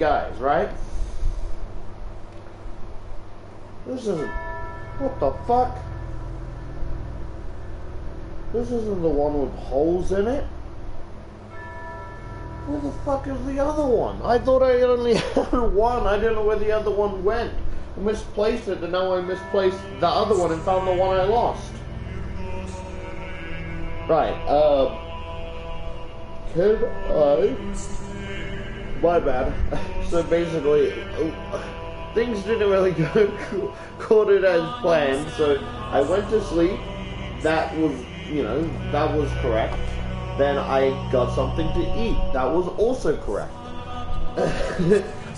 guys, right? This isn't... What the fuck? This isn't the one with holes in it? Where the fuck is the other one? I thought I only had one. I didn't know where the other one went. I misplaced it, and now I misplaced the other one and found the one I lost. Right, could I... My bad. So basically, things didn't really go according as planned, so I went to sleep. That was, you know, that was correct. Then I got something to eat. That was also correct.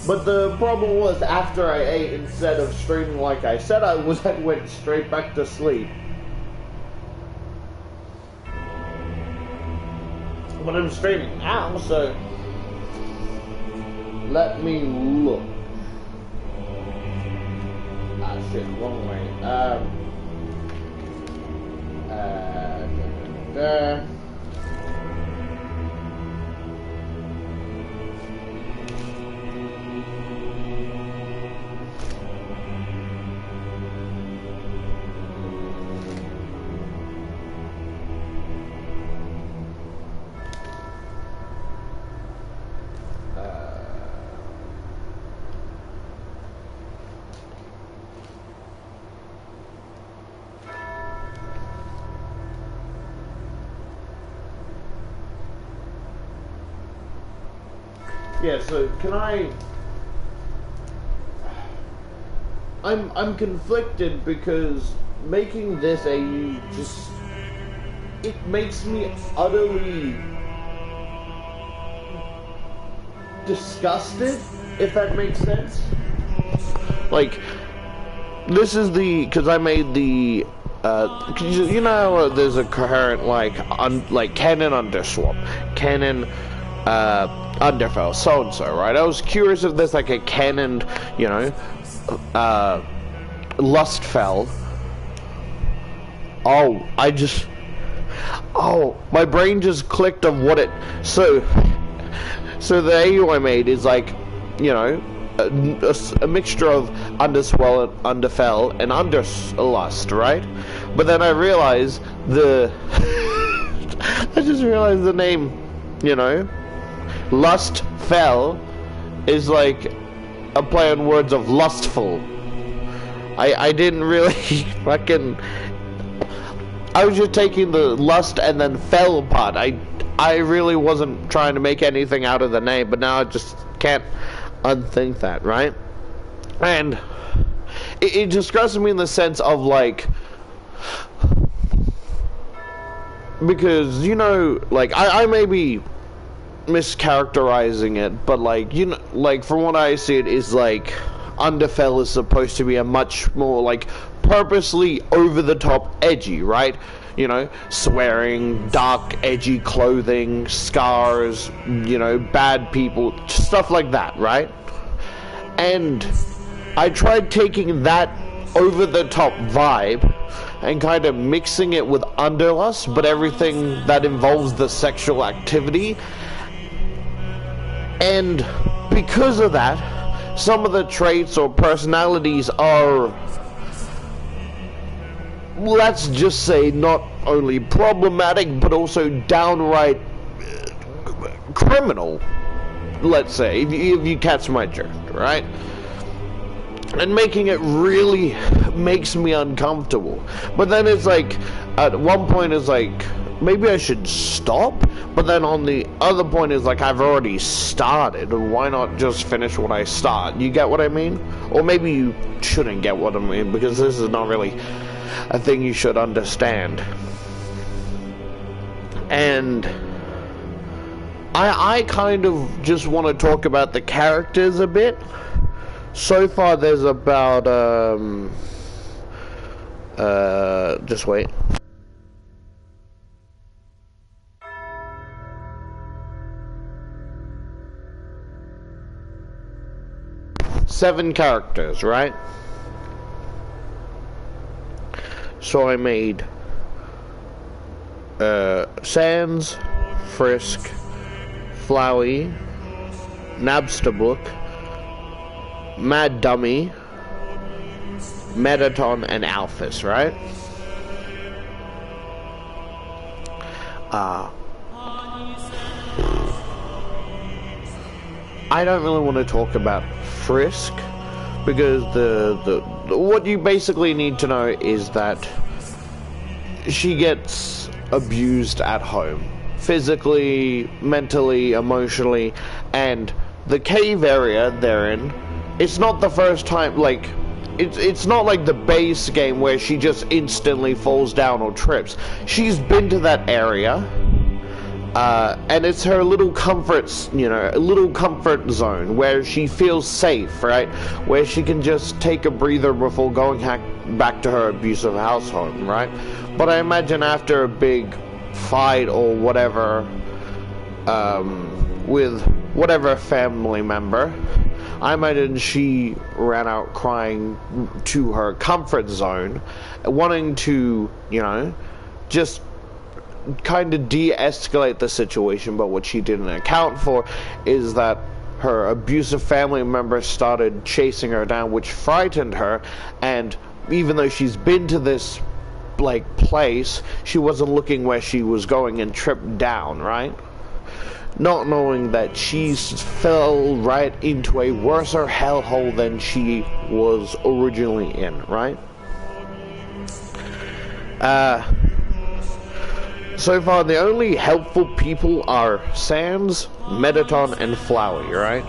But the problem was, after I ate, instead of streaming like I said I went straight back to sleep. But I'm streaming now, so let me look. Ah, shit, wrong way. Yeah, so can I'm conflicted because making this AU it makes me utterly disgusted, if that makes sense. Like, this is because I made the you know, there's a coherent like canon underswap, canon underfell, so and so, right? I was curious if there's like a canon, you know, lustfell. My brain just clicked of what it. So the AU I made is like, you know, a mixture of underswell, underfell, and underlust, right? But then I realized I just realized the name, you know. Lustfell is like a play on words of lustful. I didn't really fucking... I was just taking the lust and then fell part. I really wasn't trying to make anything out of the name, but now I just can't unthink that, right? And it disgusts me in the sense of like... Because, you know, like, I may be mischaracterizing it, but like, you know, like from what I see, it is like underfell is supposed to be a much more like purposely over the top edgy, right? You know, swearing, dark edgy clothing, scars, you know, bad people, stuff like that, right? And I tried taking that over the top vibe and kind of mixing it with underlust, but everything that involves the sexual activity. And because of that, some of the traits or personalities are, let's just say, not only problematic, but also downright criminal, let's say, if you catch my drift, right? And making it really makes me uncomfortable. But then it's like, at one point it's like, maybe I should stop, but then on the other point is like, I've already started, and why not just finish what I start? You get what I mean? Or maybe you shouldn't get what I mean, because this is not really a thing you should understand. And I kind of just want to talk about the characters a bit. So far there's about, just wait. Seven characters, right? So I made Sans, Frisk, Flowey, Nabstabook, Mad Dummy, Metaton, and Alphys, right? I don't really want to talk about Frisk, because the what you basically need to know is that she gets abused at home, physically, mentally, emotionally, and the cave area they're in, it's not the first time, like, it's not like the base game where she just instantly falls down or trips. She's been to that area, and it's her little comfort zone where she feels safe, right? Where she can just take a breather before going back to her abusive household, right? But I imagine after a big fight or whatever, with whatever family member, I imagine she ran out crying to her comfort zone, wanting to, just kind of de-escalate the situation. But what she didn't account for is that her abusive family members started chasing her down, which frightened her, and even though she's been to this place, she wasn't looking where she was going and tripped down, right? Not knowing that she fell right into a worse hellhole than she was originally in, right? So far, the only helpful people are Sans, Metaton, and Flowey, right?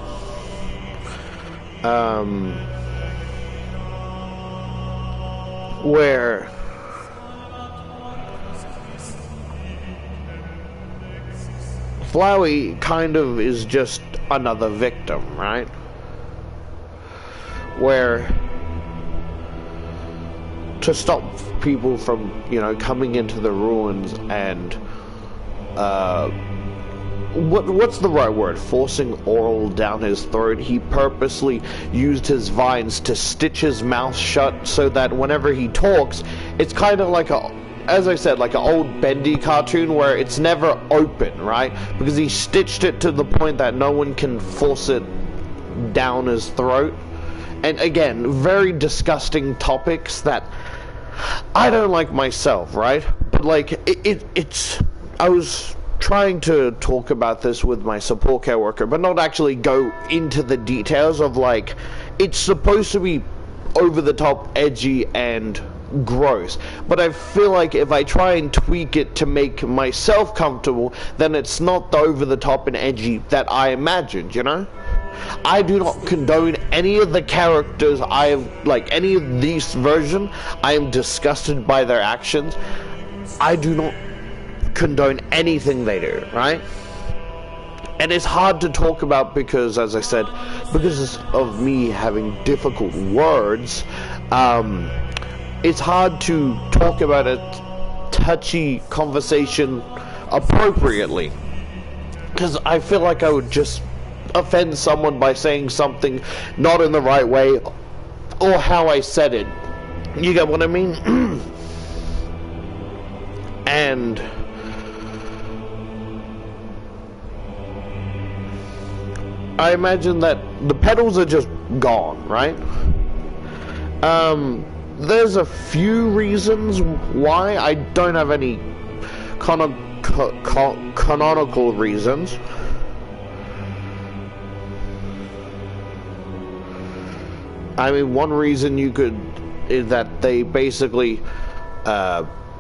Where Flowey kind of is just another victim, right? Where to stop people from, coming into the ruins and what's the right word? Forcing oral down his throat. He purposely used his vines to stitch his mouth shut so that whenever he talks, it's kind of like as I said, like an old Bendy cartoon where it's never open, right? Because he stitched it to the point that no one can force it down his throat. And again, very disgusting topics that I don't like myself, right? But it's I was trying to talk about this with my support care worker, but not actually go into the details of it's supposed to be over the top, edgy, and gross, but I feel like if I try and tweak it to make myself comfortable, then it's not the over the top and edgy that I imagined, I do not condone any of the characters any of these version. I am disgusted by their actions. I do not condone anything they do, right? And it's hard to talk about because, as I said, because of me having difficult words, it's hard to talk about a touchy conversation appropriately, because I feel like I would just offend someone by saying something not in the right way or how I said it. You get what I mean? And I imagine that the petals are just gone, right? There's a few reasons why. I don't have any canonical reasons. I mean, one reason is that they basically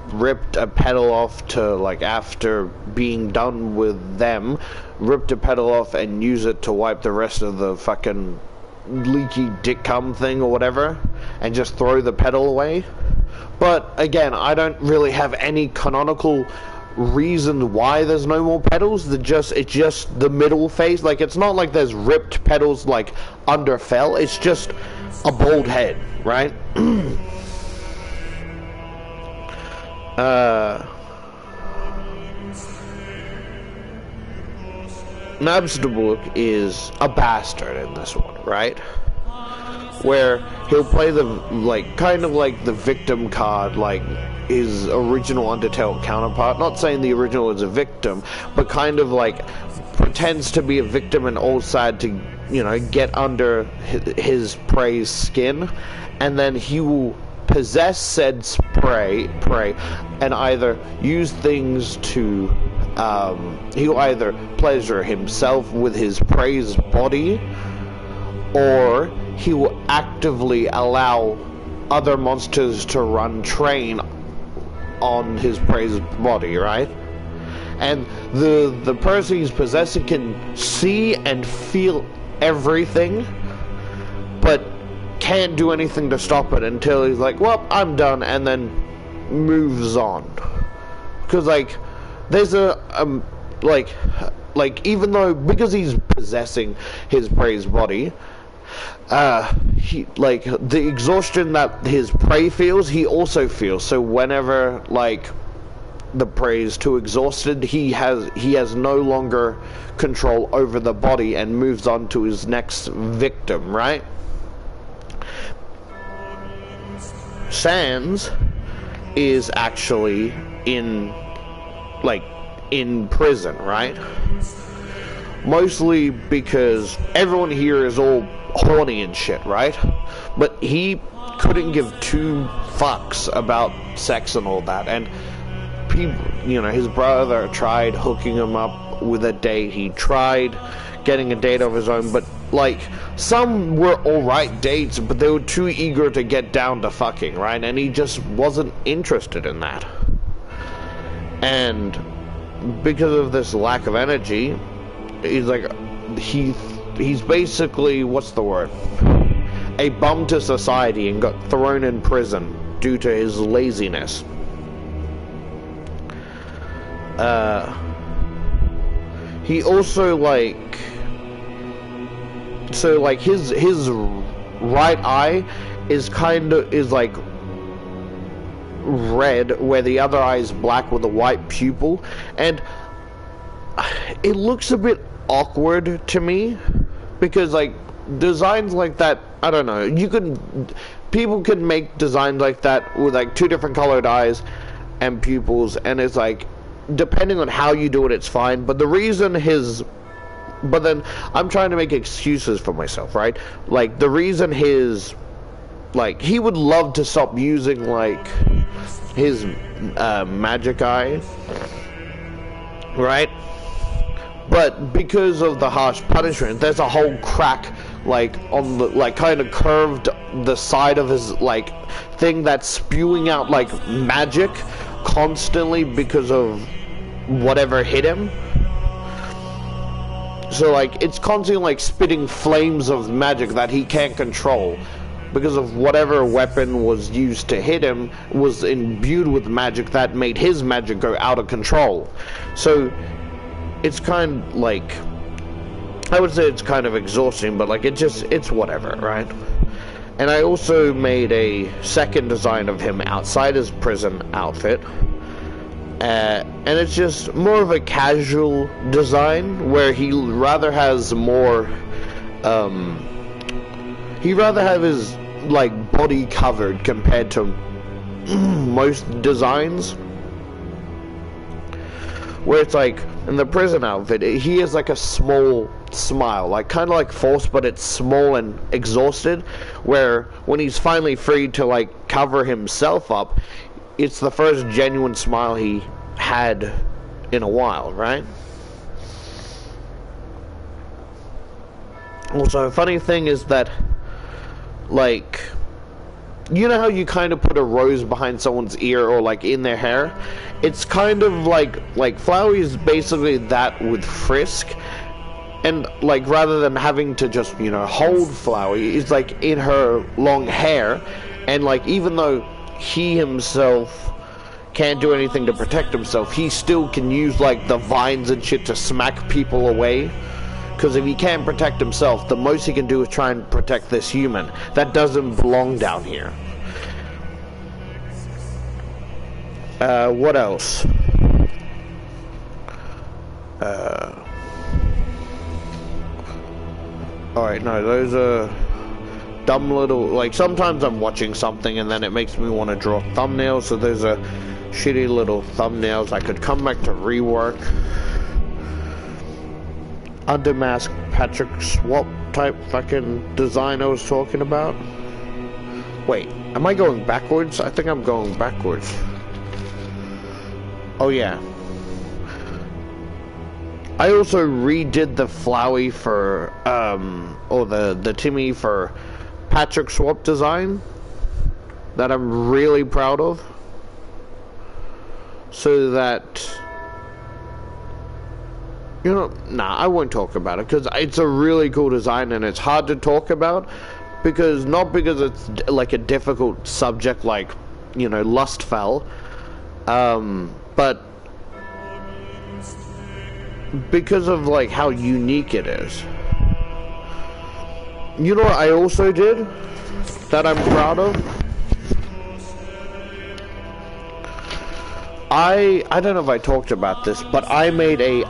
ripped a petal off to, after being done with them, ripped a petal off and use it to wipe the rest of the fucking leaky dick cum thing or whatever, and just throw the petal away. But again, I don't really have any canonical reason why there's no more petals. It's just the middle phase. It's not like there's ripped petals under fell. It's just a bald head, right? Nabstabuk is a bastard in this one, right? Where he'll play the, kind of like the victim card, his original Undertale counterpart. Not saying the original is a victim, but kind of pretends to be a victim and all side to get under his prey's skin, and then he will possess said prey, and either use things to, he'll either pleasure himself with his prey's body, or he will actively allow other monsters to run train on his prey's body, right? And the person he's possessing can see and feel everything, but can't do anything to stop it until he's like, well, I'm done, and then moves on. Because, like, there's a, even though, because he's possessing his prey's body, the exhaustion that his prey feels, he also feels. So whenever, like, the prey is too exhausted, he has no longer control over the body and moves on to his next victim, right? Sans is actually in prison, right? Mostly because everyone here is all horny and shit, right? But he couldn't give two fucks about sex and all that, and people, his brother tried hooking him up with a date. He tried getting a date of his own, but, like, some were alright dates, but they were too eager to get down to fucking, right? And he just wasn't interested in that. And because of this lack of energy, he's like, he's basically, what's the word? A bum to society, and got thrown in prison due to his laziness. He also, his right eye is like red, where the other eye is black with a white pupil, and it looks a bit awkward to me, because, like, designs like that, I don't know, people can make designs like that with, like, two different colored eyes and pupils, and it's like, depending on how you do it, it's fine. But then I'm trying to make excuses for myself, right? Like, the reason he would love to stop using, like, his magic eye, right? But because of the harsh punishment, there's a whole crack, like, on the, like, kind of curved the side of his, like, thing that's spewing out, like, magic constantly because of whatever hit him. So, like, it's constantly, like, spitting flames of magic that he can't control because of whatever weapon was used to hit him was imbued with magic that made his magic go out of control. So it's kind of like, I would say it's kind of exhausting, but, like, it's whatever, right? And I also made a second design of him outside his prison outfit. And it's just more of a casual design, where he rather has more, he rather have his, like, body covered compared to most designs. Where it's like, in the prison outfit, he has, like, a small smile, like, kind of like forced, but it's small and exhausted, where when he's finally free to, like, cover himself up, it's the first genuine smile he had in a while, right? Also, a funny thing is that, like, you know how you kind of put a rose behind someone's ear or, like, in their hair? It's kind of like Flowey is basically that with Frisk. And, like, rather than having to just, hold Flowey, it's, like, in her long hair. And, like, even though he himself can't do anything to protect himself, he still can use, like, the vines and shit to smack people away. Because if he can't protect himself, the most he can do is try and protect this human that doesn't belong down here. What else? Alright, no, those are dumb little, like, sometimes I'm watching something and then it makes me want to draw thumbnails, so those are shitty little thumbnails I could come back to rework. Under mask Patrick Swap type fucking design I was talking about. Wait, am I going backwards? I think I'm going backwards. Oh yeah. I also redid the Flowey for, or the Timmy for Patrick Swap design that I'm really proud of. So that, you know, nah, I won't talk about it because it's a really cool design and it's hard to talk about because, not because it's like a difficult subject like, you know, lustfell, but because of like how unique it is. You know what I also did that I'm proud of? I don't know if I talked about this, but I made a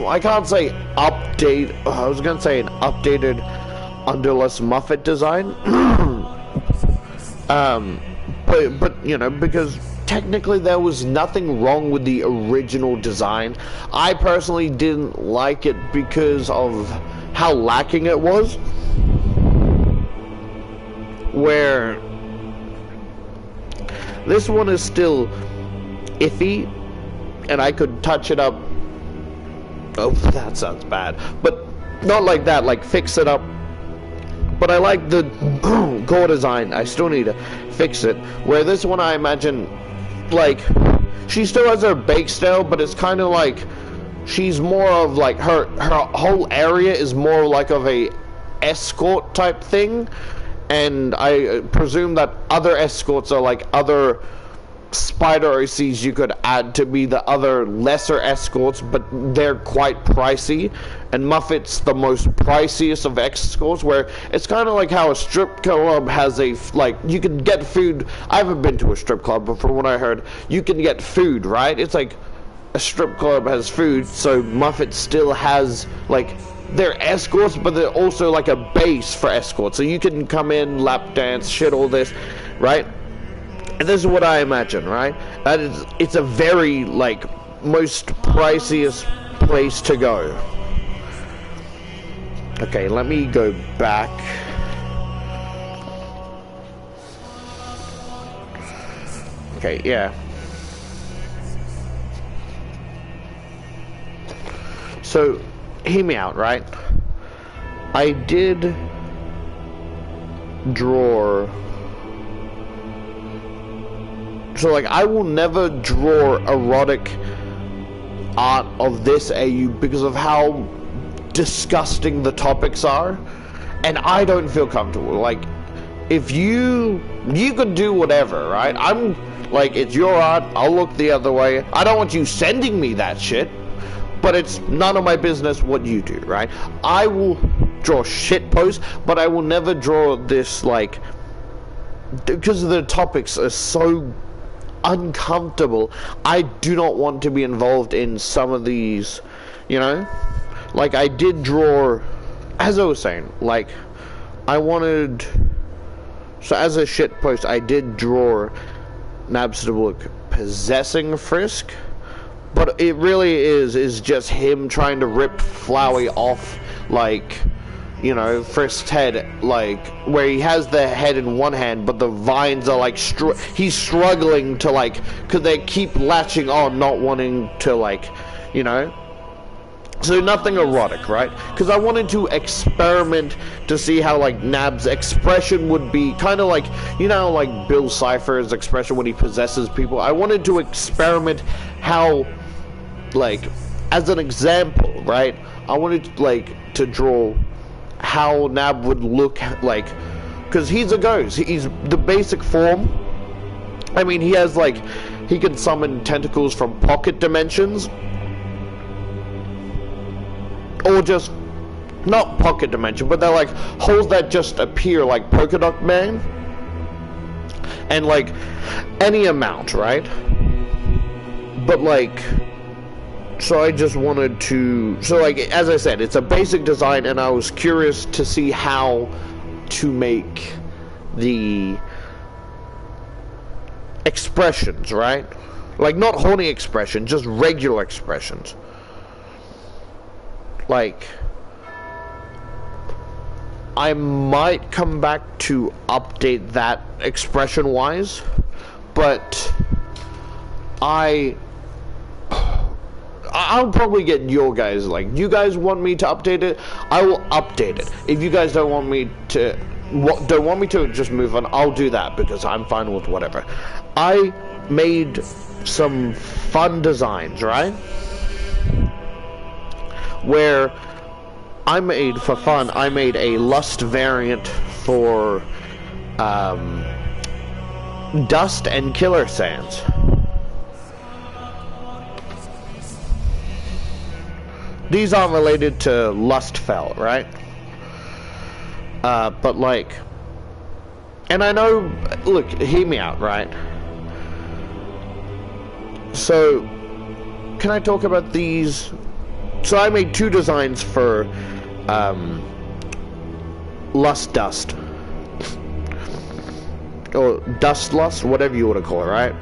I can't say update, I was gonna say an updated Underless Muffet design. But you know, because technically there was nothing wrong with the original design. I personally didn't like it because of how lacking it was. Where this one is still iffy, and I could touch it up. Oh, that sounds bad. But not like that, like fix it up. But I like the core design. I still need to fix it. Where this one, I imagine, like, she still has her bake style, but it's kind of like she's more of like her whole area is more like of a escort type thing. And I presume that other escorts are like other spider OCs you could add to be the other lesser escorts, but they're quite pricey. And Muffet's the most priciest of escorts, where it's kind of like how a strip club has a, like, you can get food. I haven't been to a strip club, but from what I heard, you can get food, right? It's like a strip club has food, so Muffet still has, like, they're escorts, but they're also like a base for escorts. So you can come in, lap dance, shit, all this, right? And this is what I imagine, right? That is, it's a very, like, most priciest place to go. Okay, let me go back. Okay, yeah. So, hear me out, right? I did draw. So, like, I will never draw erotic art of this AU because of how disgusting the topics are, and I don't feel comfortable. Like, if you could do whatever, right? I'm like, it's your art, I'll look the other way. I don't want you sending me that shit, but it's none of my business what you do, right? I will draw shit posts, but I will never draw this, like, because the topics are so uncomfortable. I do not want to be involved in some of these, you know? Like, I did draw, as I was saying, like, I wanted, so as a shit post, I did draw Nabstablook possessing Frisk, but it really is just him trying to rip Flowey off, like, you know, Frisk's head, like, where he has the head in one hand, but the vines are, like, he's struggling to, like, because they keep latching on, not wanting to, like, you know. So nothing erotic, right? Because I wanted to experiment to see how, like, Nab's expression would be, kind of like, you know, like Bill Cipher's expression when he possesses people. I wanted to experiment how, like, as an example, right? I wanted, like, to draw how Nab would look like, because he's a ghost. He's the basic form. I mean, he has, like, he can summon tentacles from pocket dimensions. Or just, not pocket dimension, but they're like holes that just appear like Polka Dot Man. And like, any amount, right? But like, so I just wanted to, so like, as I said, it's a basic design, and I was curious to see how to make the expressions, right? Like, not horny expressions, just regular expressions. Like, I might come back to update that expression-wise, but I'll probably get your guys, like, you guys want me to update it, I will update it. If you guys don't want me to, just move on, I'll do that, because I'm fine with whatever. I made some fun designs, right? Where I made a lust variant for dust and killer sands. These aren't related to lustfell, right? But like, and I know, look, hear me out, right? So, can I talk about these? So I made 2 designs for lust dust, or dust lust, whatever you want to call it, right?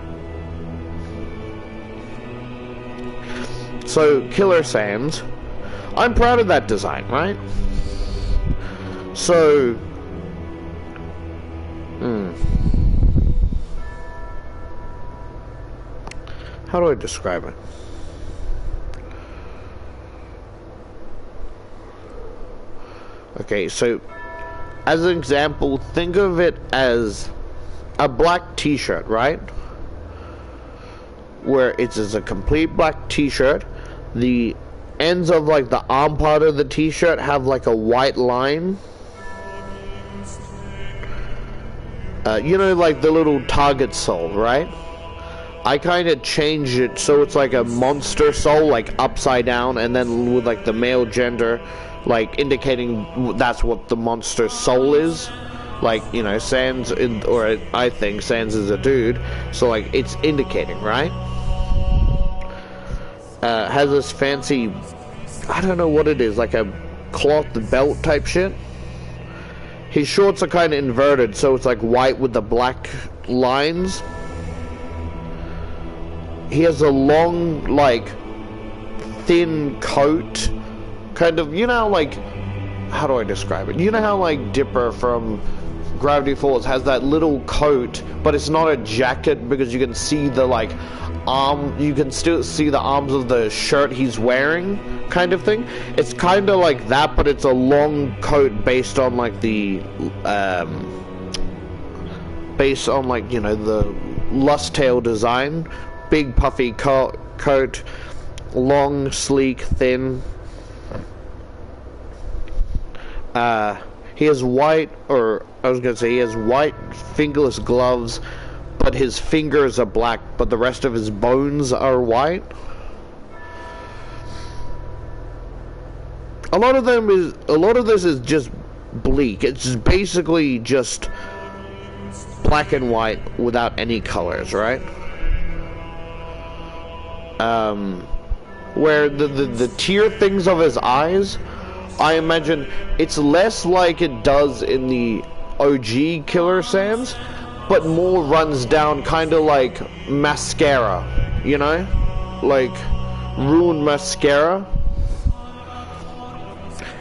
So killer sands, I'm proud of that design, right? So how do I describe it? Okay, so as an example, think of it as a black t-shirt, right? Where it is a complete black t-shirt. The ends of like the arm part of the t-shirt have like a white line. You know, like the little target soul, right? I kind of changed it so it's like a monster soul, like upside down, and then with like the male gender, like indicating that's what the monster soul is. Like, you know, Sans, or I think Sans is a dude, so like it's indicating, right? Has this fancy, I don't know what it is, like a cloth belt type shit. His shorts are kind of inverted, so it's like white with the black lines. He has a long, like, thin coat, kind of, you know, like, how do I describe it? You know how, like, Dipper from Gravity Falls has that little coat, but it's not a jacket because you can see the, like, you can still see the arms of the shirt he's wearing, kind of thing. It's kind of like that, but it's a long coat based on, like, the, based on, like, you know, the Lust Tail design. Big puffy coat, long, sleek, thin. He has white, or I was gonna say he has white fingerless gloves, but his fingers are black, but the rest of his bones are white. A lot of this is just bleak. It's basically just black and white without any colors, right? Where the tear things of his eyes, I imagine it's less like it does in the OG Killer Sans, but more runs down kind of like mascara, you know? Like ruined mascara.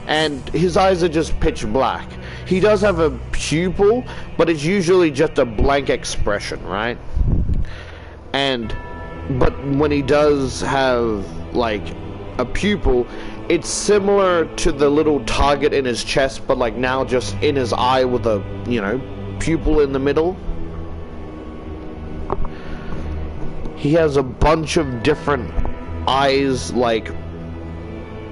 And his eyes are just pitch black. He does have a pupil, but it's usually just a blank expression, right? But when he does have, like, a pupil, it's similar to the little target in his chest, but, like, now just in his eye with a, you know, pupil in the middle. He has a bunch of different eyes, like,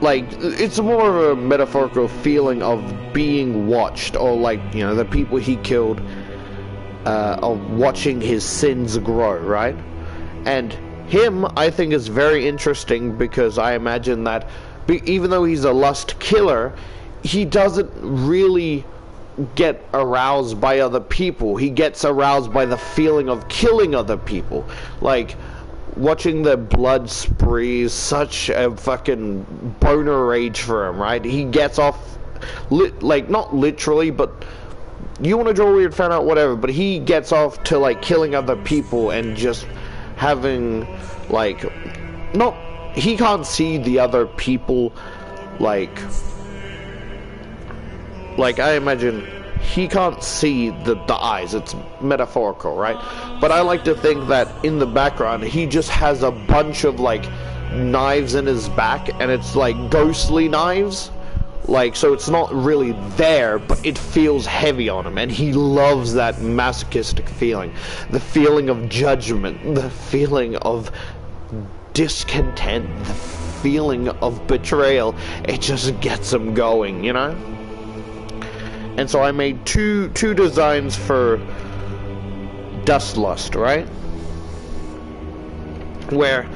it's more of a metaphorical feeling of being watched, or, like, you know, the people he killed, of watching his sins grow, right? And him, I think, is very interesting because I imagine that even though he's a lust killer, he doesn't really get aroused by other people. He gets aroused by the feeling of killing other people. Like, watching the blood spree is such a fucking boner rage for him, right? He gets off, like, not literally, but you want to draw a weird fan out, whatever, but he gets off to, like, killing other people and just having, like, he can't see the other people, like, like, I imagine he can't see the eyes, it's metaphorical, right? But I like to think that in the background he just has a bunch of like knives in his back, and it's like ghostly knives, like, so it's not really there, but it feels heavy on him, and he loves that masochistic feeling, the feeling of judgment, the feeling of discontent, the feeling of betrayal. It just gets him going, you know? And so I made two designs for Dust Lust, right? Where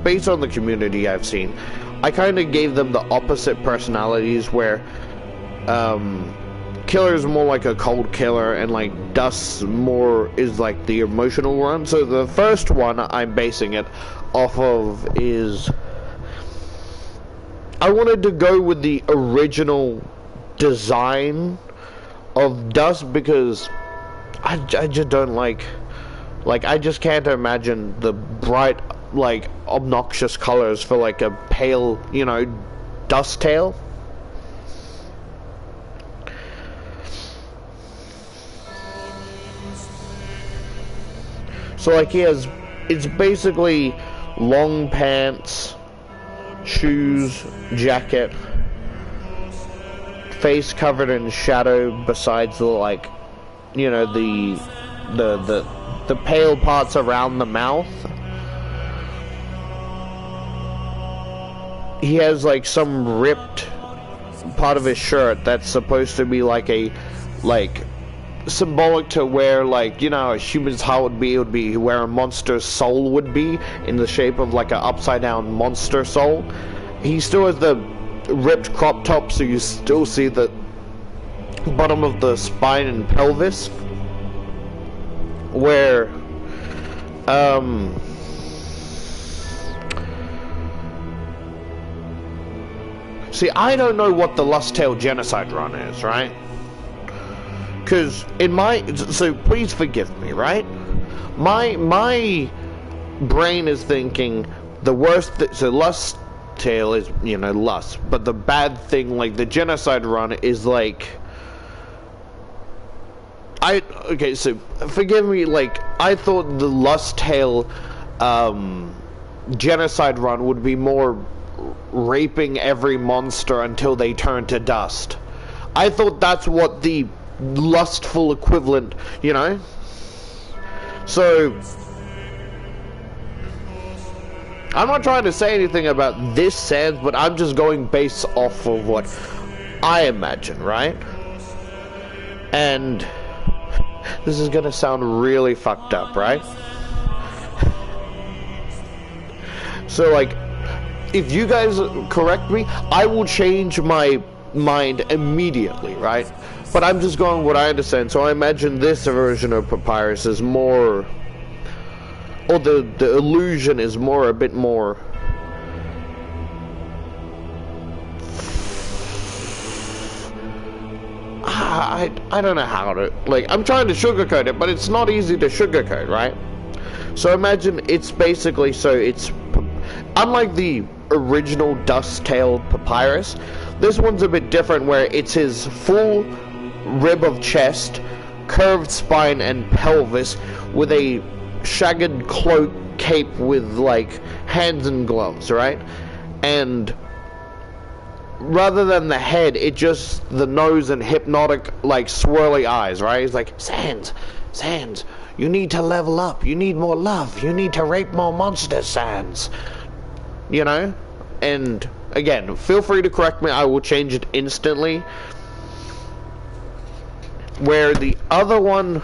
based on the community I've seen, I kind of gave them the opposite personalities, where Killer's more like a cold killer, and like Dust more is like the emotional one. So the first one I'm basing it off of is, I wanted to go with the original design of Dust, because I just don't like I just can't imagine the bright, like, obnoxious colors for like a pale, you know, dust tail. So like it's basically long pants, shoes, jacket, face covered in shadow, besides the, like, you know, the pale parts around the mouth. He has like some ripped part of his shirt that's supposed to be like a, like, symbolic to where, like, you know, a human's heart would be where a monster's soul would be, in the shape of like an upside down monster soul. He still has the ripped crop top, so you still see the bottom of the spine and pelvis, where see, I don't know what the Lustfell genocide run is, right? Because in my, so please forgive me, right? My brain is thinking the worst, so Lustfell is, you know, lust, but the bad thing, like the genocide run, is like, okay, so forgive me, like, I thought the Lustfell genocide run would be more raping every monster until they turn to dust. I thought that's what the lustful equivalent, you know? So I'm not trying to say anything about this Sans, but I'm just going based off of what I imagine, right? And this is gonna sound really fucked up, right? So, like, if you guys correct me, I will change my mind immediately, right? But I'm just going what I understand. So I imagine this version of Papyrus is more, or the illusion is more, a bit more, I don't know how to, like, I'm trying to sugarcoat it, but it's not easy to sugarcoat, right? So imagine it's basically, so it's, unlike the original dust-tailed Papyrus, this one's a bit different, where it's his full rib of chest, curved spine and pelvis, with a shagged cloak cape with like hands and gloves, right? And rather than the head, it just the nose and hypnotic, like, swirly eyes, right? It's like, Sans, you need to level up, you need more love, you need to rape more monsters, Sans, you know? And again, feel free to correct me, I will change it instantly. Where the other one,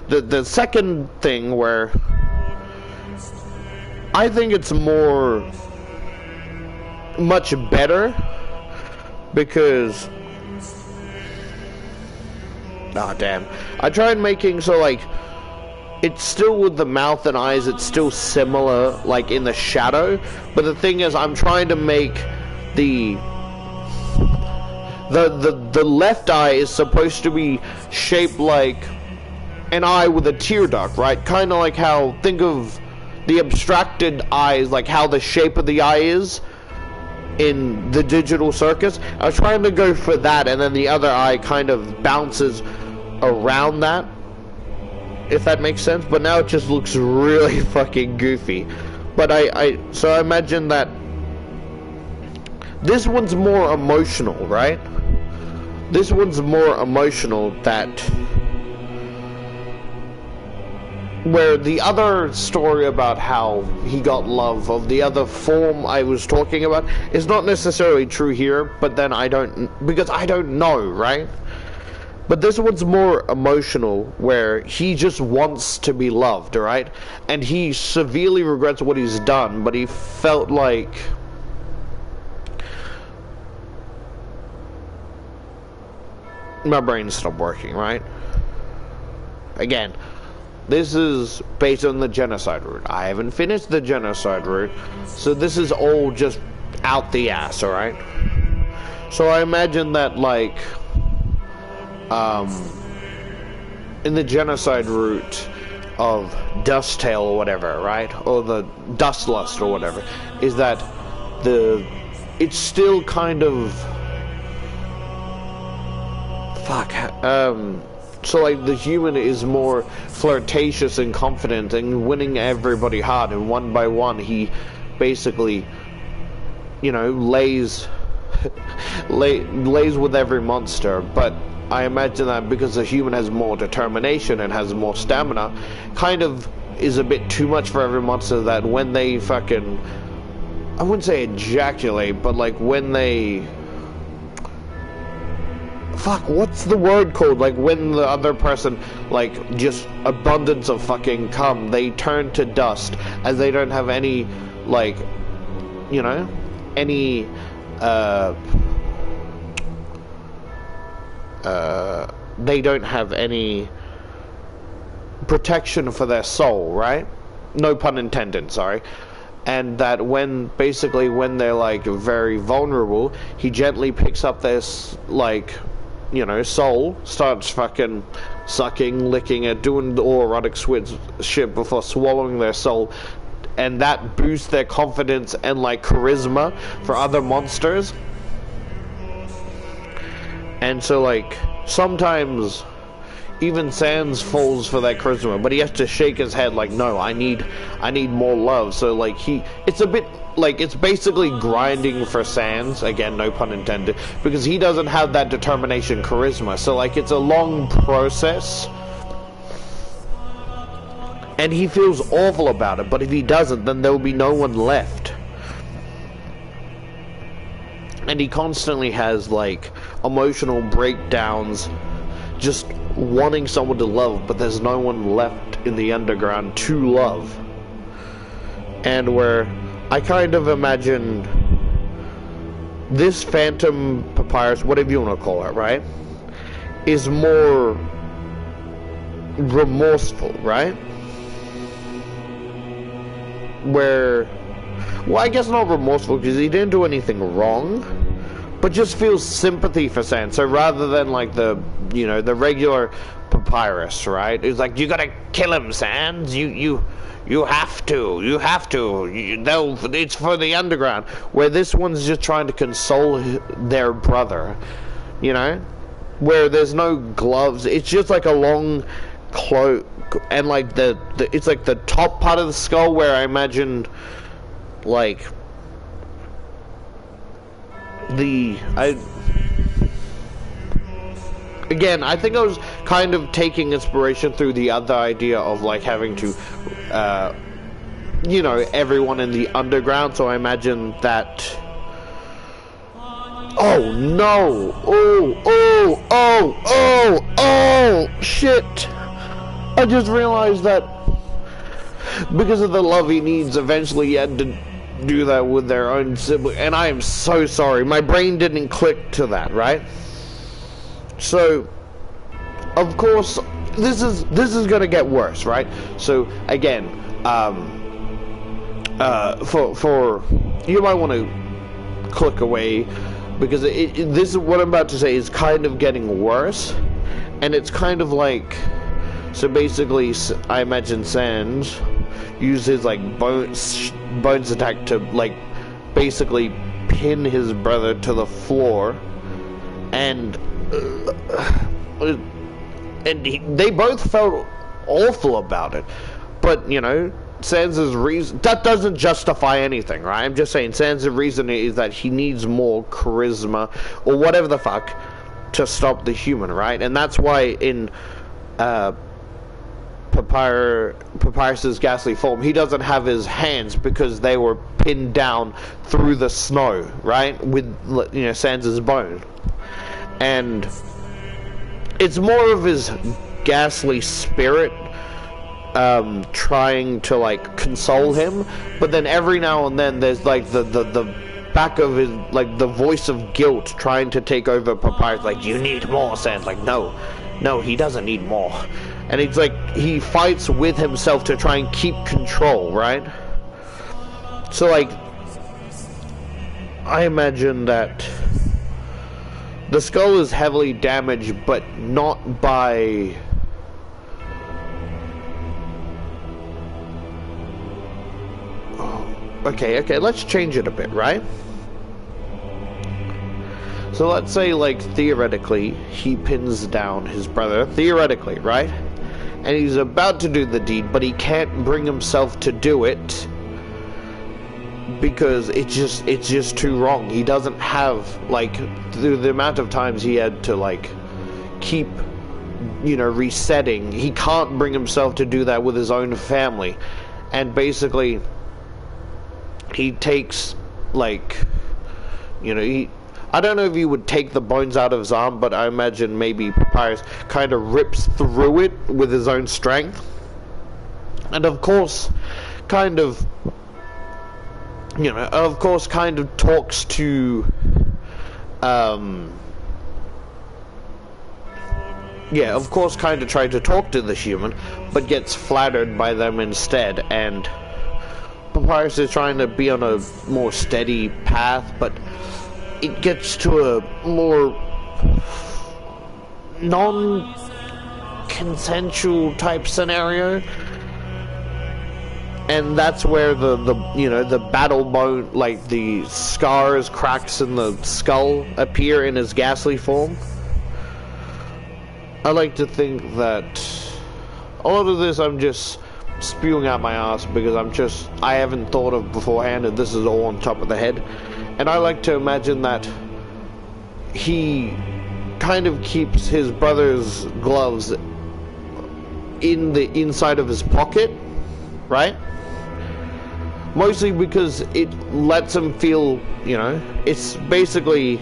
the second thing, where I think it's much better, because, damn, I tried making, so like, it's still with the mouth and eyes, it's still similar, like, in the shadow, but the thing is, I'm trying to make the left eye is supposed to be shaped like an eye with a tear duct, right? Kind of like how, think of the abstracted eyes, like how the shape of the eye is. in the digital circus. I was trying to go for that, and then the other eye kind of bounces around that, if that makes sense. But now it just looks really fucking goofy. But so I imagine that this one's more emotional, right? This one's more emotional, that where the other story about how he got love of the other form I was talking about is not necessarily true here, but then because I don't know, right? But this one's more emotional, where he just wants to be loved, right? And he severely regrets what he's done, but he felt like my brain stopped working, right? Again, this is based on the genocide route. I haven't finished the genocide route, so this is all just out the ass, alright? So I imagine that, like, in the genocide route of Dusttail or whatever, right? Or the Dustlust or whatever, is that it's still kind of so like the human is more flirtatious and confident and winning everybody hard, and one by one he basically, you know, lays with every monster. But I imagine that because the human has more determination and has more stamina, kind of is a bit too much for every monster, that when they fucking, I wouldn't say ejaculate, but like when they, what's the word called? Like when the other person, like, just abundance of fucking cum, they turn to dust, as they don't have any, like, you know, any, they don't have any protection for their soul, right? No pun intended, sorry. And that when they're, like, very vulnerable, he gently picks up this, like, you know, soul, starts fucking sucking, licking it, doing the erotic shit before swallowing their soul, and that boosts their confidence and, like, charisma for other monsters. And so, like, sometimes even Sans falls for that charisma, but he has to shake his head like, no, I need more love. So, like, it's a bit like, it's basically grinding for Sans, again, no pun intended, because he doesn't have that determination, charisma. So, like, it's a long process, and he feels awful about it. But if he doesn't, then there will be no one left. And he constantly has, like, emotional breakdowns, just wanting someone to love, but there's no one left in the underground to love. And where I kind of imagine this phantom papyrus, whatever you want to call it, right, is more remorseful, right? Where, well, I guess not remorseful, because he didn't do anything wrong, but just feels sympathy for Sans. So rather than, like, the, you know, the regular papyrus, right, it's like, you gotta kill him, Sans, you have to, it's for the underground. Where this one's just trying to console their brother, you know, where there's no gloves, it's just like a long cloak, and like it's like the top part of the skull, where I imagine, like, again, I think I was kind of taking inspiration through the other idea of, like, having to, you know, everyone in the underground. So I imagine that. Oh no! Oh! Shit! I just realized that because of the love he needs, eventually he had to do that with their own sibling, and I am so sorry. My brain didn't click to that, right? So, of course, this is gonna get worse, right? So again, for you might want to click away, because this is what I'm about to say is kind of getting worse, and it's kind of like, so basically, I imagine Sans uses, like, bones attack to, like, basically pin his brother to the floor, and they both felt awful about it. But, you know, Sansa's reason, that doesn't justify anything, right? I'm just saying Sansa's reason is that he needs more charisma, or whatever the fuck, to stop the human, right? And that's why in Papyrus's ghastly form, he doesn't have his hands, because they were pinned down through the snow, right? With, you know, Sansa's bone. And it's more of his ghastly spirit trying to, like, console him, but then every now and then there's, like, the back of his, like, the voice of guilt trying to take over Papyrus, like, you need more, Sans. Like, no, he doesn't need more. And it's like, he fights with himself to try and keep control, right? So, like, I imagine that the skull is heavily damaged, but not by... Okay, let's change it a bit, right? So let's say, like, theoretically, he pins down his brother, theoretically, right? And he's about to do the deed, but he can't bring himself to do it because it's just too wrong. He doesn't have, like, the amount of times he had to, like, keep, you know, resetting. He can't bring himself to do that with his own family. And basically, he takes, like, you know, I don't know if he would take the bones out of his arm, but I imagine maybe Papyrus kind of rips through it with his own strength. And of course, kind of, you know, kind of talks to, yeah, of course, kind of tried to talk to the human, but gets flattered by them instead, and Papyrus is trying to be on a more steady path, but it gets to a more non-consensual type scenario, and that's where the you know, the battle bone, like the scars, cracks in the skull appear in his ghastly form. I like to think that a lot of this I'm just spewing out my ass because I haven't thought of beforehand, and this is all on top of the head. And I like to imagine that he kind of keeps his brother's gloves in the inside of his pocket, right? Mostly because it lets him feel, you know, it's basically,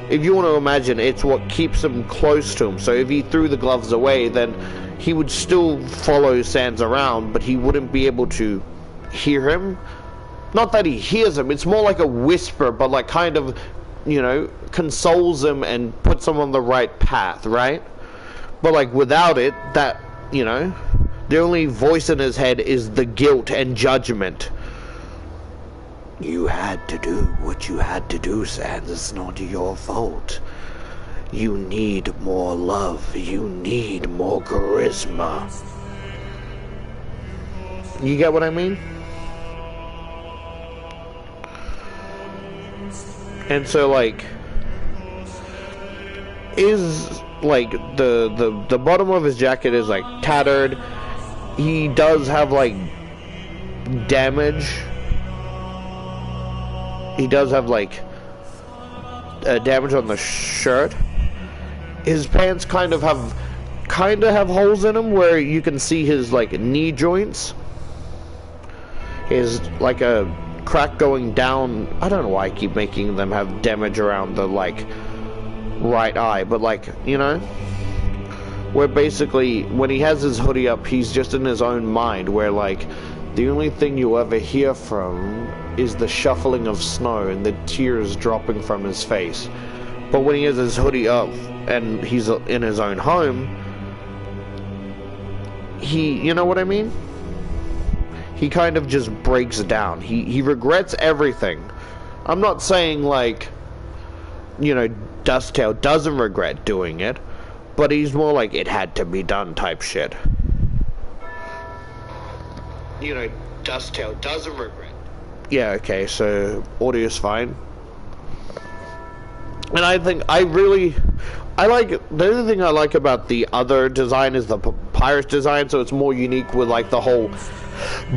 if you want to imagine, it's what keeps him close to him. So if he threw the gloves away, then he would still follow Sans around, but he wouldn't be able to hear him. Not that he hears him, it's more like a whisper, but like kind of, you know, consoles him and puts him on the right path, right? But like without it, that, you know, the only voice in his head is the guilt and judgment. You had to do what you had to do, Sans. It's not your fault. You need more love. You need more charisma. You get what I mean? And so, like, is, like, the bottom of his jacket is, like, tattered. He does have, like, damage. He does have, like, damage on the shirt. His pants kind of have holes in them where you can see his, like, knee joints. His, like, a crack going down. I don't know why I keep making them have damage around the, like, right eye, but, like, you know, where basically when he has his hoodie up, he's just in his own mind, where, like, the only thing you ever hear from is the shuffling of snow and the tears dropping from his face. But when he has his hoodie up and he's in his own home, you know what I mean? He kind of just breaks down. He regrets everything. I'm not saying, like, you know, Dusttail doesn't regret doing it, but he's more like, it had to be done type shit. You know, Dusttail doesn't regret. Yeah, okay, so audio's fine. And I think I like the only thing I like about the other design is the papyrus design, so it's more unique with like the whole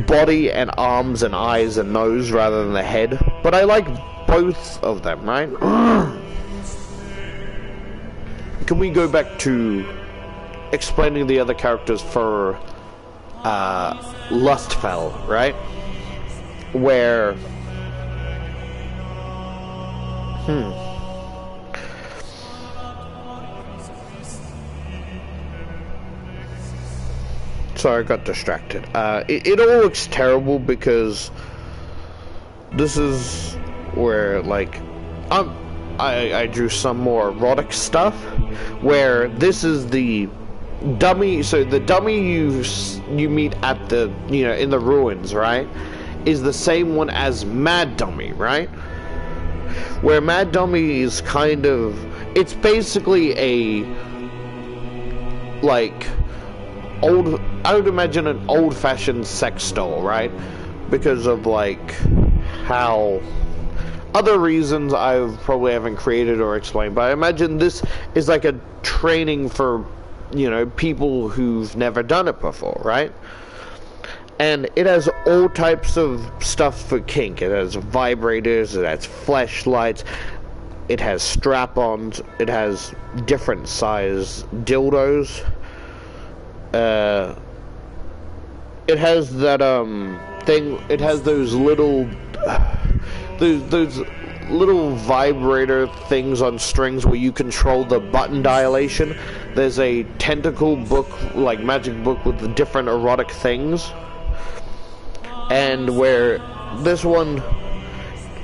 body and arms and eyes and nose rather than the head. But I like both of them, right? Can we go back to explaining the other characters for Lustfell, right? Where Sorry, I got distracted. It all looks terrible because this is where, like, I drew some more erotic stuff, where this is the dummy. So the dummy you meet at the, you know, in the ruins, right, is the same one as Mad Dummy, right? Where Mad Dummy is kind of, it's basically a, like, I would imagine an old-fashioned sex doll, right? Because of, like, how other reasons I probably haven't created or explained, but I imagine this is like a training for, you know, people who've never done it before, right? And it has all types of stuff for kink. It has vibrators, it has fleshlights, it has strap-ons, it has different size dildos. It has that thing. It has those little those little vibrator things on strings where you control the button dilation. There's a tentacle book, like magic book, with the different erotic things. And where this one,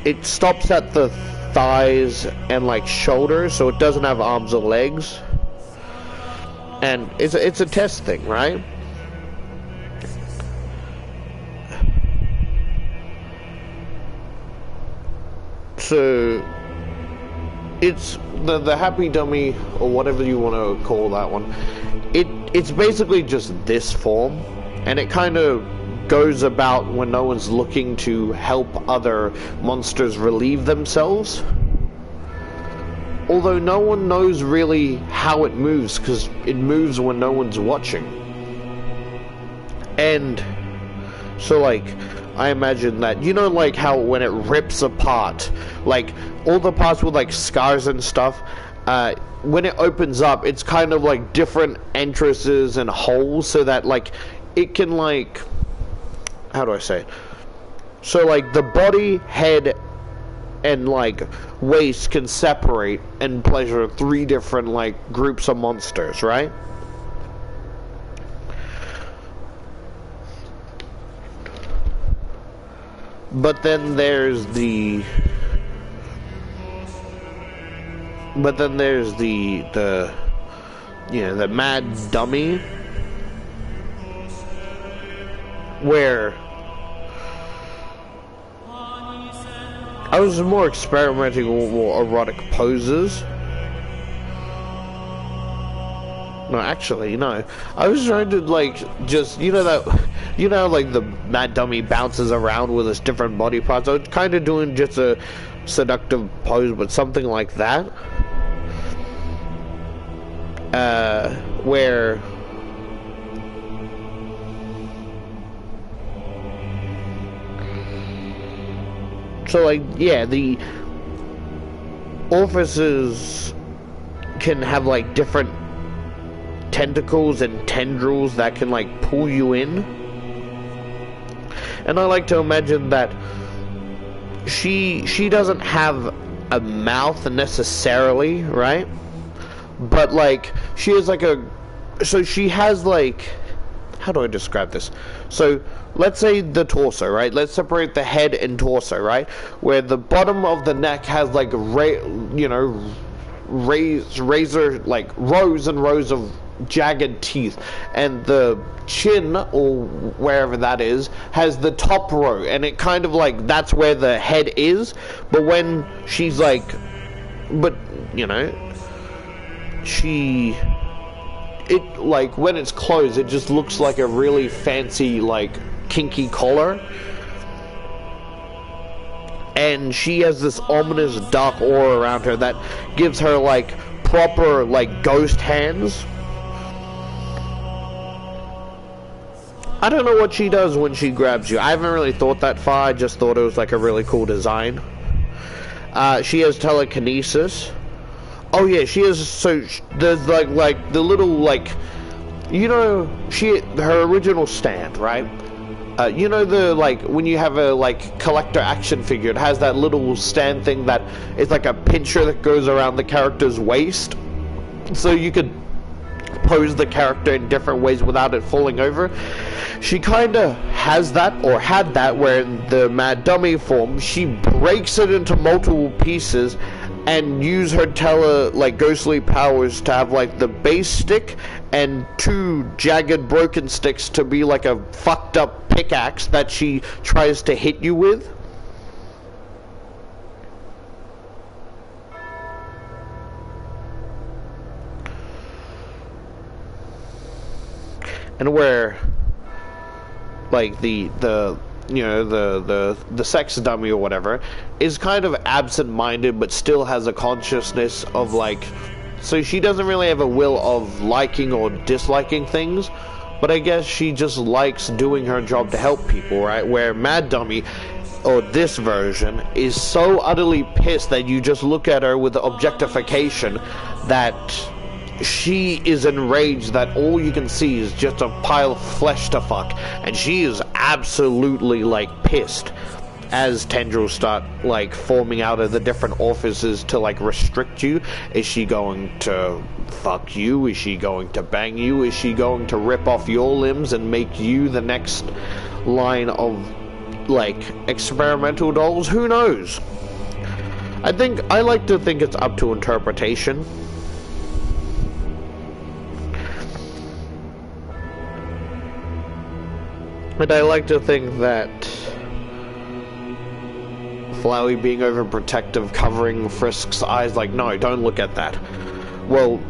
it stops at the thighs and like shoulders, so it doesn't have arms or legs. And it's a test thing, right? So it's the happy dummy, or whatever you want to call that one. It's basically just this form, and it kind of goes about when no one's looking to help other monsters relieve themselves. Although no one knows really how it moves, because it moves when no one's watching. And so, like, I imagine that, you know, like how when it rips apart, like all the parts with like scars and stuff, when it opens up, it's kind of like different entrances and holes, so that like it can, like, how do I say it? So like the body, head, and like waist can separate and pleasure 3 different like groups of monsters, right? But then there's the you know, the Mad Dummy, where I was more experimenting with more erotic poses. No, actually, no. I was trying to, like, just, you know that, you know, like the Mad Dummy bounces around with his different body parts. I was kind of doing just a seductive pose, but something like that. Where so, like, yeah, the orifices can have like different tentacles and tendrils that can like pull you in. And I like to imagine that she doesn't have a mouth necessarily, right? But like she is like so she has like, how do I describe this? So let's say the torso, right? Let's separate the head and torso, right? Where the bottom of the neck has like razor, like rows and rows of jagged teeth, and the chin, or wherever that is, has the top row, and it kind of like, that's where the head is. But when she's like, but you know, it like when it's closed, it just looks like a really fancy like kinky collar. and she has this ominous dark aura around her that gives her like proper like ghost hands. I don't know what she does when she grabs you. I haven't really thought that far. I just thought it was like a really cool design. She has telekinesis. Oh yeah, she has. So there's like the little like, you know, her original stand, right? You know, the like when you have a like collector action figure, it has that little stand thing that is like a pincher that goes around the character's waist, so you could pose the character in different ways without it falling over. She kind of has that, or had that, where in the Mad Dummy form, she breaks it into multiple pieces and use her ghostly powers to have like the base stick and two jagged broken sticks to be like a fucked up pickaxe that she tries to hit you with. And where like the you know the sex dummy or whatever is kind of absent-minded but still has a consciousness of like, so she doesn't really have a will of liking or disliking things, but I guess she just likes doing her job to help people, right? Where Mad Dummy, or this version, is so utterly pissed that you just look at her with objectification that she is enraged that all you can see is just a pile of flesh to fuck, and she is absolutely like pissed as tendrils start like forming out of the different orifices to like restrict you. Is she going to fuck you? Is she going to bang you? Is she going to rip off your limbs and make you the next line of like experimental dolls? Who knows? I like to think it's up to interpretation. And I like to think that Flowey being overprotective, covering Frisk's eyes, like, no, don't look at that. Well,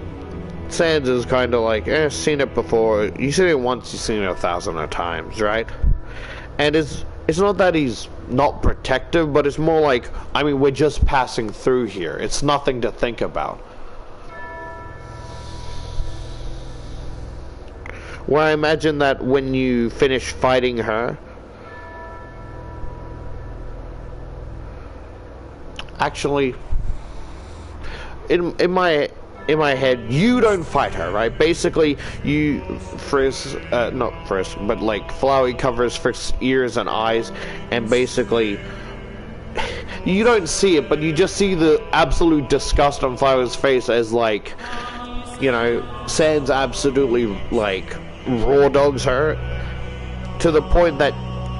Sans is kind of like, seen it before. You've seen it once, you've seen it 1,000 times, right? And it's not that he's not protective, but it's more like, I mean, we're just passing through here. It's nothing to think about. Where I imagine that when you finish fighting her, actually, in my head, you don't fight her, right? Basically, not Frisk, but like Flowey covers Frisk's ears and eyes, and basically, you don't see it, but you just see the absolute disgust on Flowey's face as like, you know, Sans absolutely like raw dogs her to the point that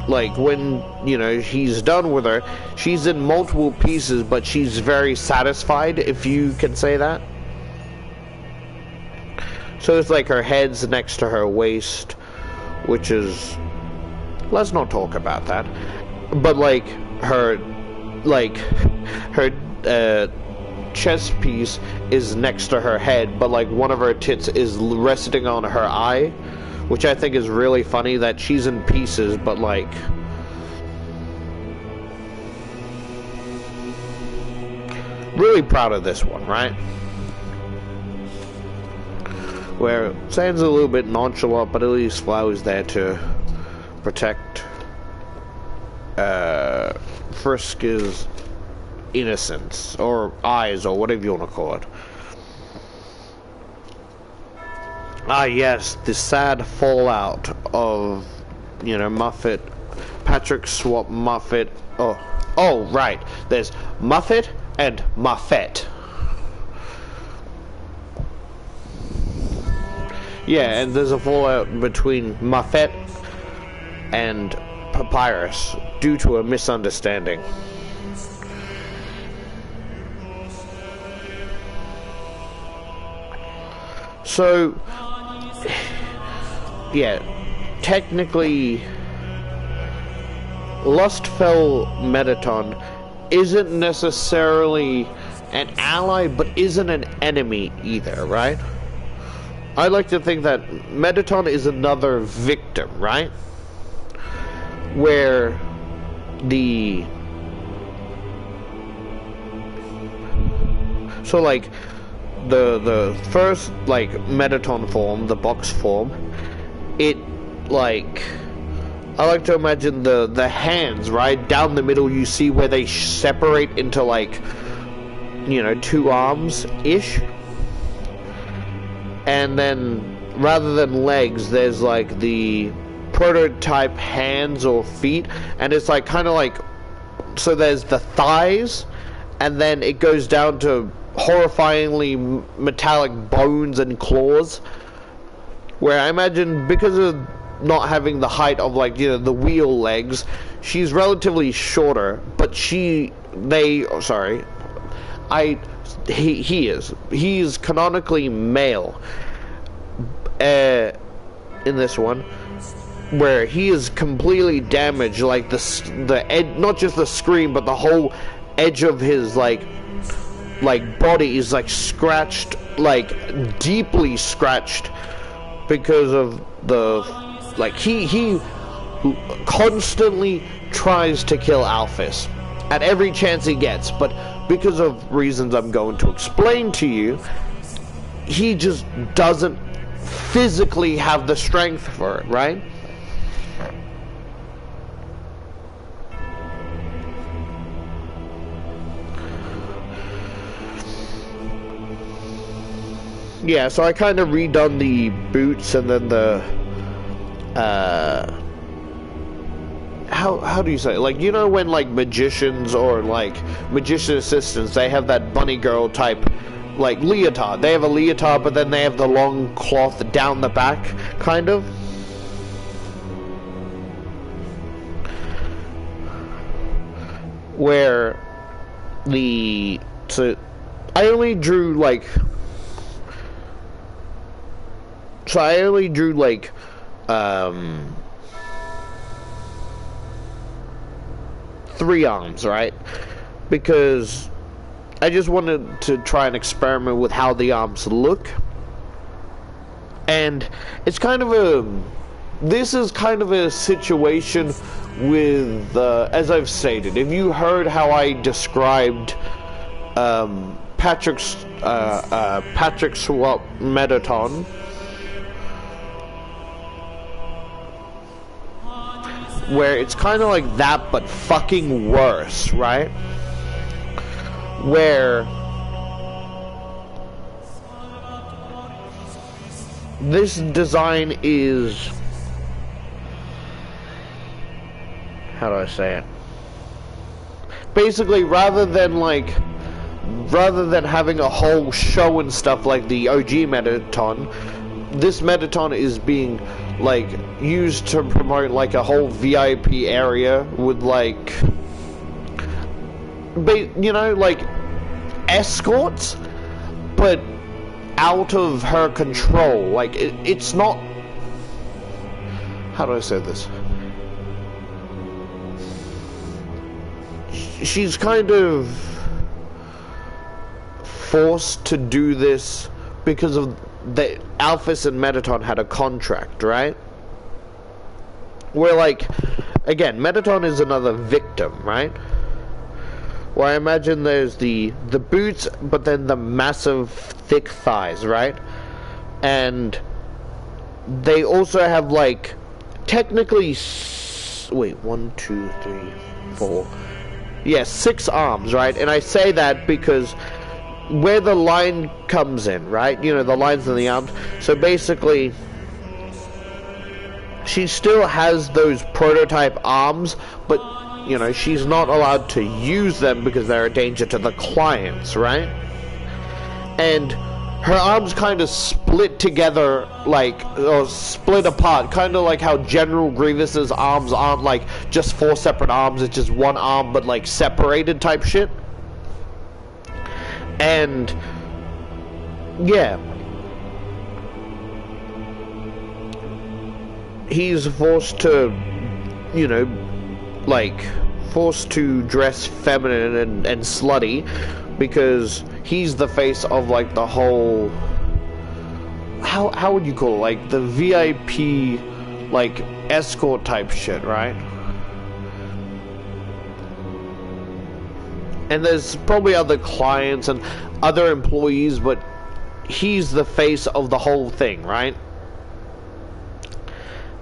like when, you know, he's done with her, she's in multiple pieces, but she's very satisfied, if you can say that. So it's like her head's next to her waist, which is, let's not talk about that, but like her chest piece is next to her head, but like one of her tits is resting on her eye, which I think is really funny that she's in pieces, but like, really proud of this one, right? Where Sans a little bit nonchalant, but at least Flowey's there to protect Frisk's innocence, or eyes, or whatever you want to call it. Ah yes, the sad fallout of, you know, Muffet, Patrick Swap Muffet. Oh right, there's Muffet and Muffet. Yeah, and there's a fallout between Muffet and Papyrus due to a misunderstanding. So, yeah, technically, lustfell Mettaton isn't necessarily an ally, but isn't an enemy either, right? I like to think that Mettaton is another victim, right? Where the So like the first like Mettaton form, the box form, it like, I like to imagine the hands, right down the middle. You see where they separate into like, you know, two arms ish, and then rather than legs, there's like the prototype hands or feet, and it's like kind of like, so there's the thighs, and then it goes down to horrifyingly metallic bones and claws, where I imagine because of not having the height of like, you know, the wheel legs, she's relatively shorter, but he is canonically male in this one, where he is completely damaged, like the edge, not just the screen, but the whole edge of his like body is like scratched, like deeply scratched, because of the, like, he constantly tries to kill Alphys at every chance he gets, but because of reasons I'm going to explain to you, he just doesn't physically have the strength for it, right? Yeah, so I kind of redone the boots, and then the how do you say it? Like, you know when like magicians or like magician assistants, they have that bunny girl type like leotard. They have a leotard, but then they have the long cloth down the back, kind of. Where so I only drew like 3 arms, right? Because I just wanted to try and experiment with how the arms look. And it's kind of this is kind of a situation with, as I've stated, if you heard how I described Patrick Swap Mettaton, where it's kind of like that, but fucking worse, right? Where this design is, how do I say it? Basically, rather than having a whole show and stuff like the OG Mettaton, this Mettaton is being like used to promote like a whole VIP area with like, you know, like escorts, but out of her control. Like it's not, how do I say this? She's kind of forced to do this because of the Alphys and Mettaton had a contract, right? Where, like, again, Mettaton is another victim, right? Where I imagine there's the boots, but then the massive thick thighs, right? And they also have like technically, wait, 1, 2, 3, 4, yeah, 6 arms, right? And I say that because where the line comes in, right? You know, the lines in the arms. So basically, she still has those prototype arms, but, you know, she's not allowed to use them because they're a danger to the clients, right? And her arms kind of split together, like, or split apart, kind of like how General Grievous's arms aren't like just 4 separate arms, it's just one arm but like separated type shit. And yeah, he's forced to, you know, like forced to dress feminine and slutty because he's the face of like the whole, how would you call it, like the VIP like escort type shit, right? And there's probably other clients and other employees, but he's the face of the whole thing, right?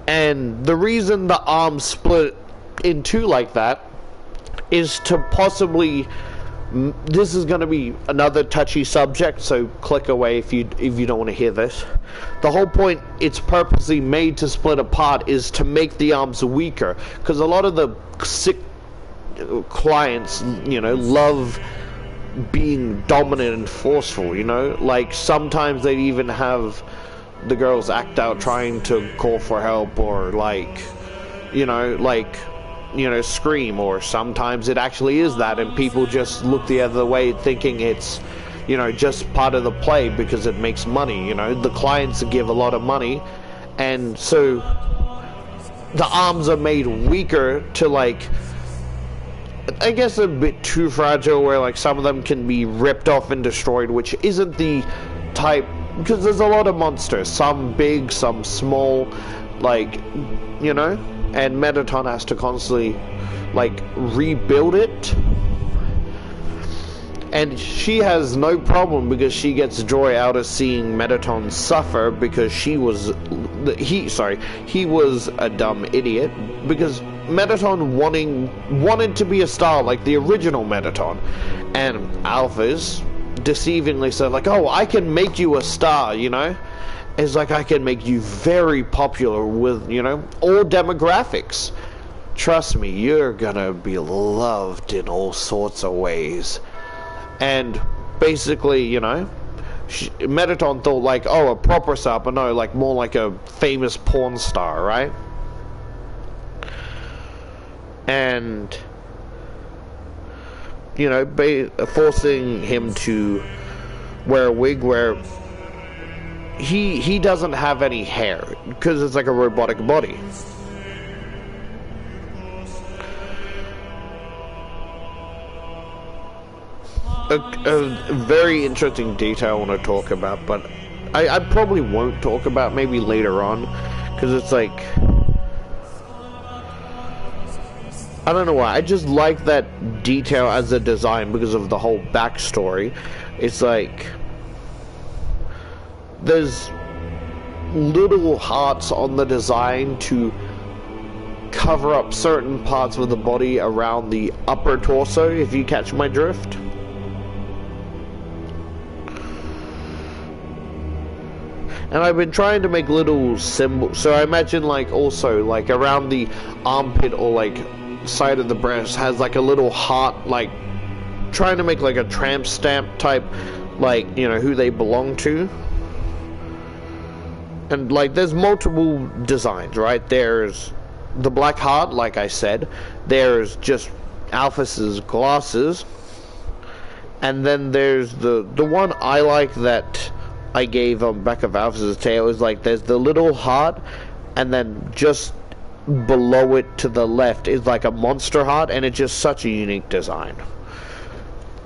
And the reason the arms split in two like that is to possibly, this is going to be another touchy subject, so click away if you don't want to hear this. The whole point it's purposely made to split apart is to make the arms weaker, because a lot of the sick clients, you know, love being dominant and forceful, you know, like sometimes they'd even have the girls act out trying to call for help, or like, you know, scream, or sometimes it actually is that and people just look the other way thinking it's, you know, just part of the play because it makes money. You know, the clients give a lot of money, and so the arms are made weaker to, like, I guess a bit too fragile, where like some of them can be ripped off and destroyed, which isn't the type, because there's a lot of monsters, some big, some small, like, you know, and Mettaton has to constantly like rebuild it, and she has no problem because she gets joy out of seeing Mettaton suffer, because he was a dumb idiot, because Mettaton wanted to be a star like the original Mettaton, and Alphys deceivingly said like, oh, I can make you a star, you know. It's like, I can make you very popular with, you know, all demographics. Trust me, you're gonna be loved in all sorts of ways. And basically, you know, Mettaton thought like, oh, a proper star, but no, like more like a famous porn star, right? And, you know, forcing him to wear a wig where he doesn't have any hair, because it's like a robotic body. A very interesting detail I want to talk about, but I probably won't talk about, maybe later on, because it's like, I don't know why, I just like that detail as a design because of the whole backstory. It's like, there's little hearts on the design to cover up certain parts of the body around the upper torso, if you catch my drift. And I've been trying to make little symbols, so I imagine like also like around the armpit or like side of the breast has like a little heart, like trying to make like a tramp stamp type, like, you know, who they belong to. And like there's multiple designs, right? There's the black heart, like I said. There's just Alphys's glasses, and then there's the one I like that I gave on back of Alphys's tail is like there's the little heart, and then just below it to the left is like a monster heart, and it's just such a unique design.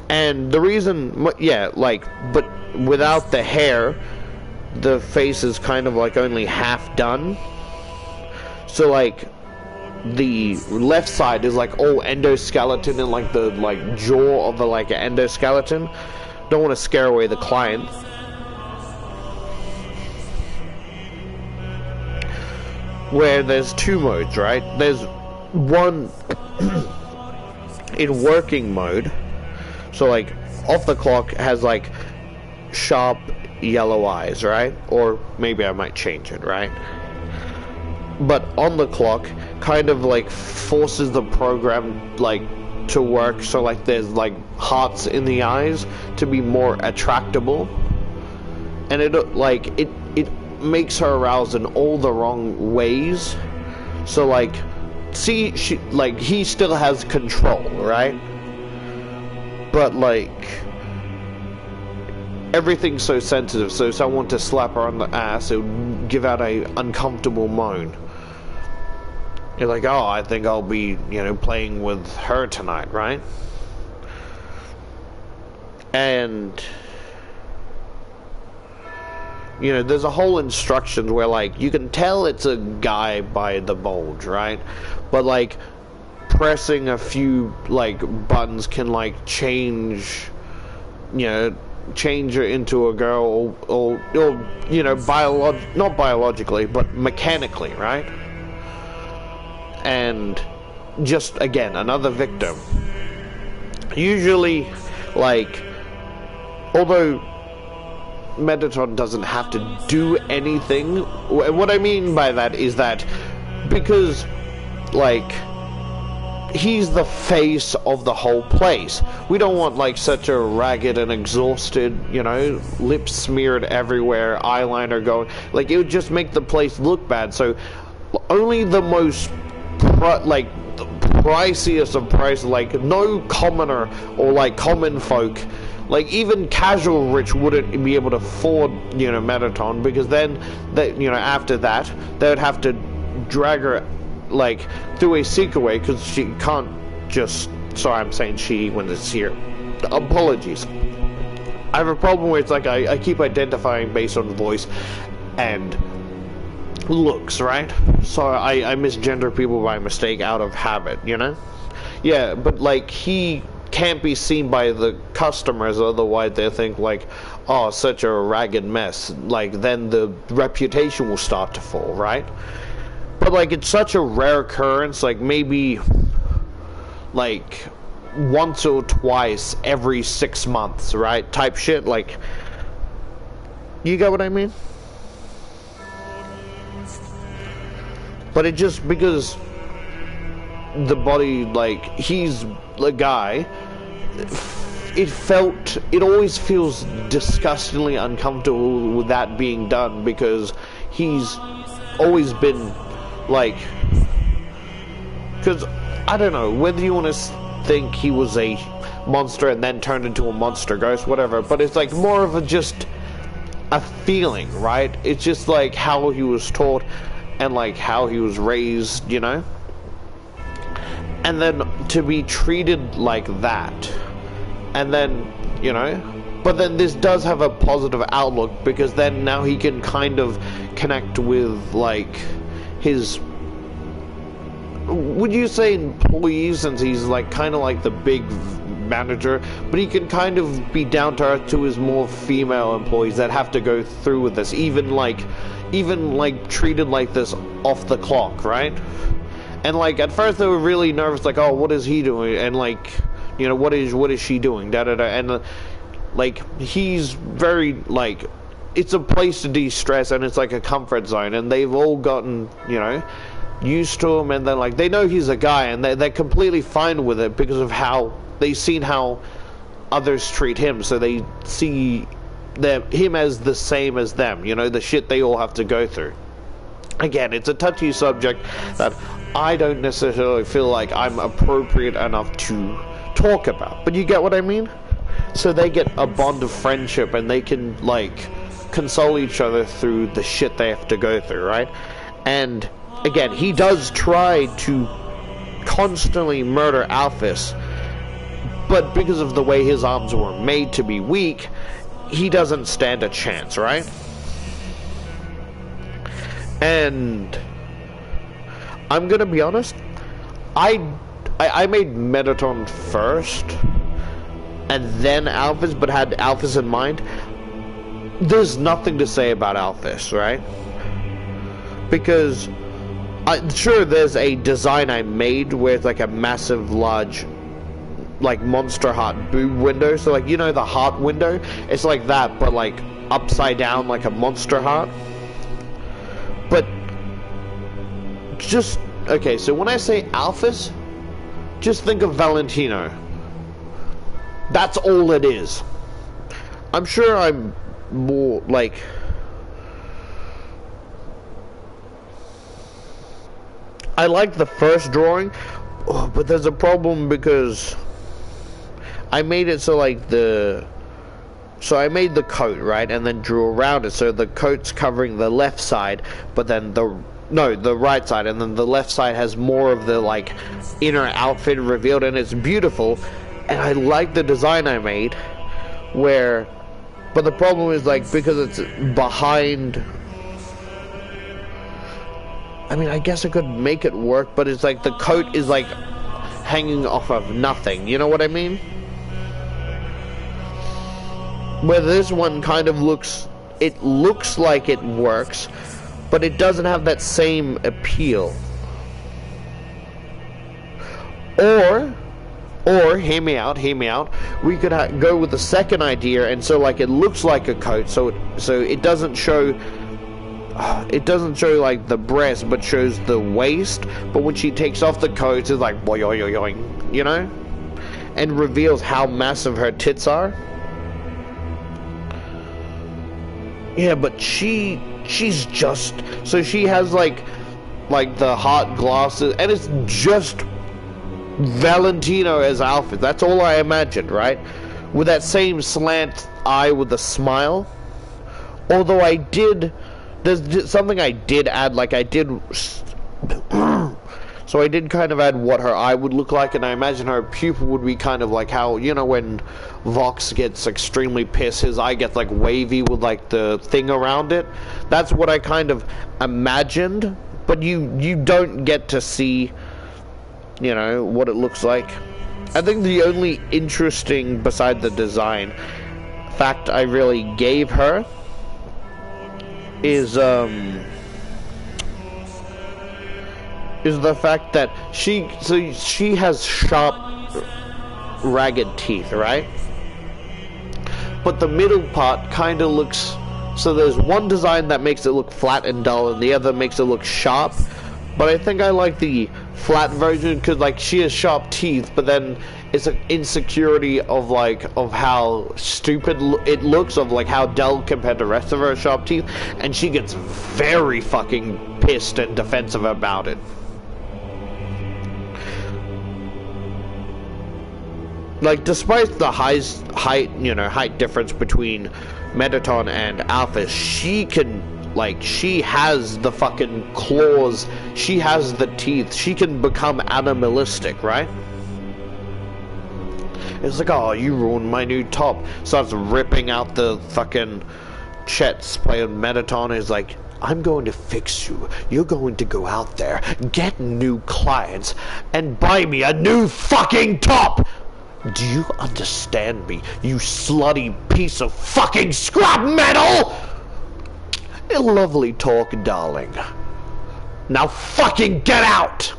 And the reason, yeah, like, but without the hair, the face is kind of like only half done. So like the left side is like all endoskeleton, and like the like jaw of the like endoskeleton. Don't want to scare away the client. Where there's two modes, right? There's one in working mode, so like off the clock has like sharp yellow eyes, right? Or maybe I might change it, right? But on the clock kind of like forces the program like to work, so like there's like hearts in the eyes to be more attractable, and it makes her aroused in all the wrong ways. So like, see, he still has control, right? But like everything's so sensitive, so if someone to slap her on the ass, it would give out a uncomfortable moan. You're like, oh, I think I'll be, you know, playing with her tonight, right? And you know, there's a whole instructions where like you can tell it's a guy by the bulge, right? But like pressing a few like buttons can like change, change her into a girl, or not biologically, but mechanically, right? And just again, another victim. Usually, like, although Metatron doesn't have to do anything, what I mean by that is that because, like, he's the face of the whole place. We don't want like such a ragged and exhausted, lips smeared everywhere, eyeliner going. Like, it would just make the place look bad. So only the most the priciest of prices, like no commoner or like common folk, like even casual rich wouldn't be able to afford, Metatron, because then after that they would have to drag her like through a secret way, because she can't just, sorry, I'm saying she when it's here, apologies. I have a problem where it's like I keep identifying based on voice and looks, right? So I misgender people by mistake out of habit, yeah, but like he can't be seen by the customers, otherwise they think like, oh, such a ragged mess, like then the reputation will start to fall, right? But like it's such a rare occurrence, like maybe like once or twice every 6 months, right? Type shit, like, you get what I mean? But it just, because the body, like, he's the guy, it always feels disgustingly uncomfortable with that being done, because he's always been like, because I don't know whether you want to think he was a monster and then turned into a monster ghost, whatever, but it's like more of just a feeling, right? It's just like how he was taught and like how he was raised, and then to be treated like that, and then but then this does have a positive outlook, because then now he can kind of connect with like his, would you say, employees, since he's like kind of like the big manager, but he can kind of be down to earth to his more female employees that have to go through with this, even like treated like this off the clock, right? And like at first they were really nervous, like, oh, what is he doing, and like, what is she doing, da da da, and like he's very like, it's a place to de-stress, and it's like a comfort zone, and they've all gotten used to him, and then like they know he's a guy, and they're completely fine with it because of how they've seen how others treat him, so they see him as the same as them, the shit they all have to go through. Again, it's a touchy subject that I don't necessarily feel like I'm appropriate enough to talk about, but you get what I mean? So they get a bond of friendship, and they can like console each other through the shit they have to go through, right? And again, he does try to constantly murder Alphys, but because of the way his arms were made to be weak, he doesn't stand a chance, right? And I'm gonna be honest, I made Metatron first and then Alphys, but had Alphys in mind. There's nothing to say about Alphys, right? Because sure, there's a design I made where it's like a massive, large, like monster heart boob window. So like, the heart window, it's like that, but like upside down, like a monster heart. But just, okay, so when I say Alphys, just think of Valentino. That's all it is. I'm sure I'm more like, I like the first drawing, but there's a problem because I made it so like so I made the coat, right, and then drew around it, so the coat's covering the left side, but then the right side, and then the left side has more of the like inner outfit revealed, and it's beautiful, and I like the design I made, but the problem is like, because it's behind, I mean, I guess I could make it work, but it's like the coat is like hanging off of nothing, you know what I mean? Where this one kind of looks like it works, but it doesn't have that same appeal. Or hear me out, we could go with the second idea, and so like it looks like a coat, so it doesn't show like the breast, but shows the waist, but when she takes off the coat, it's like boing, you know, and reveals how massive her tits are. Yeah, but she's just, so she has like the hot glasses, and it's just Valentino as outfit. That's all I imagined, right? With that same slant eye with the smile. Although there's something I did add, like I did so I did kind of add what her eye would look like, and I imagine her pupil would be kind of like how, you know, when Vox gets extremely pissed, his eye gets like wavy with like the thing around it. That's what I kind of imagined, but you don't get to see, you know, what it looks like. I think the only interesting, beside the design, fact I really gave her is the fact that she has sharp, ragged teeth, right? But the middle part kind of looks, so there's one design that makes it look flat and dull, and the other makes it look sharp. But I think I like the flat version, because like she has sharp teeth, but then it's an insecurity of how stupid it looks, of like how dull compared to the rest of her sharp teeth, and she gets very fucking pissed and defensive about it. Like, despite the height difference between Mettaton and Alpha, she has the fucking claws, she has the teeth, she can become animalistic, right? It's like, oh, you ruined my new top. Starts ripping out the fucking Chet's playing Mettaton, is like, I'm going to fix you. You're going to go out there, get new clients, and buy me a new fucking top! Do you understand me, you slutty piece of fucking scrap metal? A lovely talk, darling. Now fucking get out!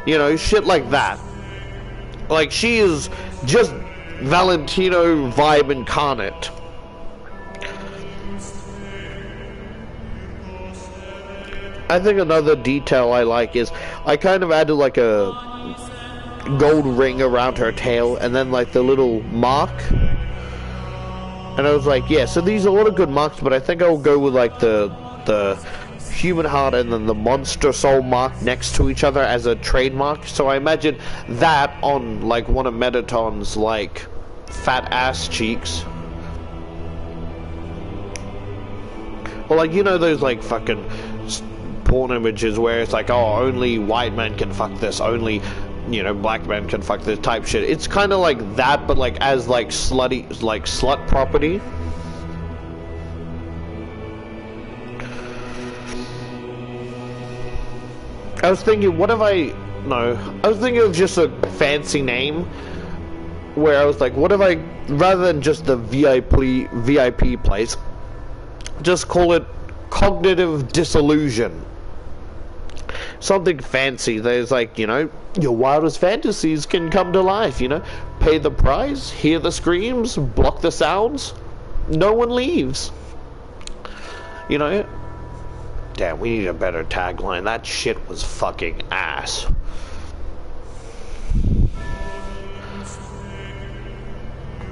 You know, shit like that. Like, she is just Valentino vibe incarnate. I think another detail I like is I kind of added like a gold ring around her tail, and then like the little mark. And I was like, yeah, so these are a lot of good marks, but I think I'll go with like the human heart and then the monster soul mark next to each other as a trademark. So I imagine that on like one of Mettaton's like fat ass cheeks. Or like, you know those like fucking porn images where it's like, oh, only white men can fuck this, only, you know, black men can fuck this type shit. It's kind of like that, but like as like slutty, like slut property. I was thinking, I was thinking of just a fancy name where I was like, what if I, rather than just the VIP place, just call it cognitive disillusion. Something fancy. There's like, you know, your wildest fantasies can come to life, you know. Pay the price, hear the screams, block the sounds, no one leaves. You know? Damn, we need a better tagline. That shit was fucking ass.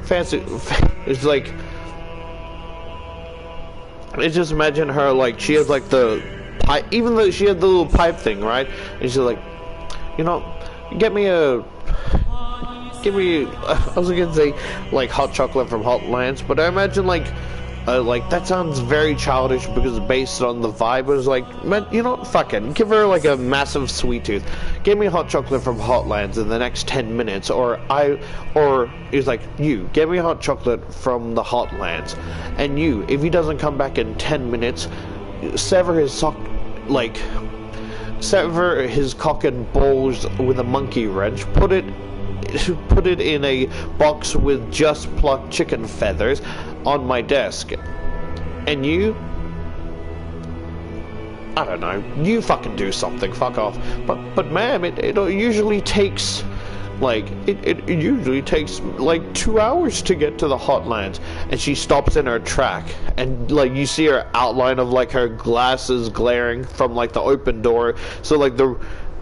Fancy. It's like, I just imagine her like, she has like the pipe, even though she had the little pipe thing, right? And she's like, you know, get me, I was gonna say like hot chocolate from Hotlands, but I imagine like that sounds very childish because it's based on the vibe. It was like, man, you know, fucking give her like a massive sweet tooth. Give me hot chocolate from Hotlands in the next 10 minutes, or he's like, you give me hot chocolate from the Hotlands, and if he doesn't come back in 10 minutes, sever his sever his cock and balls with a monkey wrench, put it in a box with just plucked chicken feathers on my desk. And you, I don't know, you fucking do something, fuck off. But ma'am, it usually takes like it usually takes like 2 hours to get to the hotlands. And she stops in her track, and like you see her outline of like her glasses glaring from like the open door. So like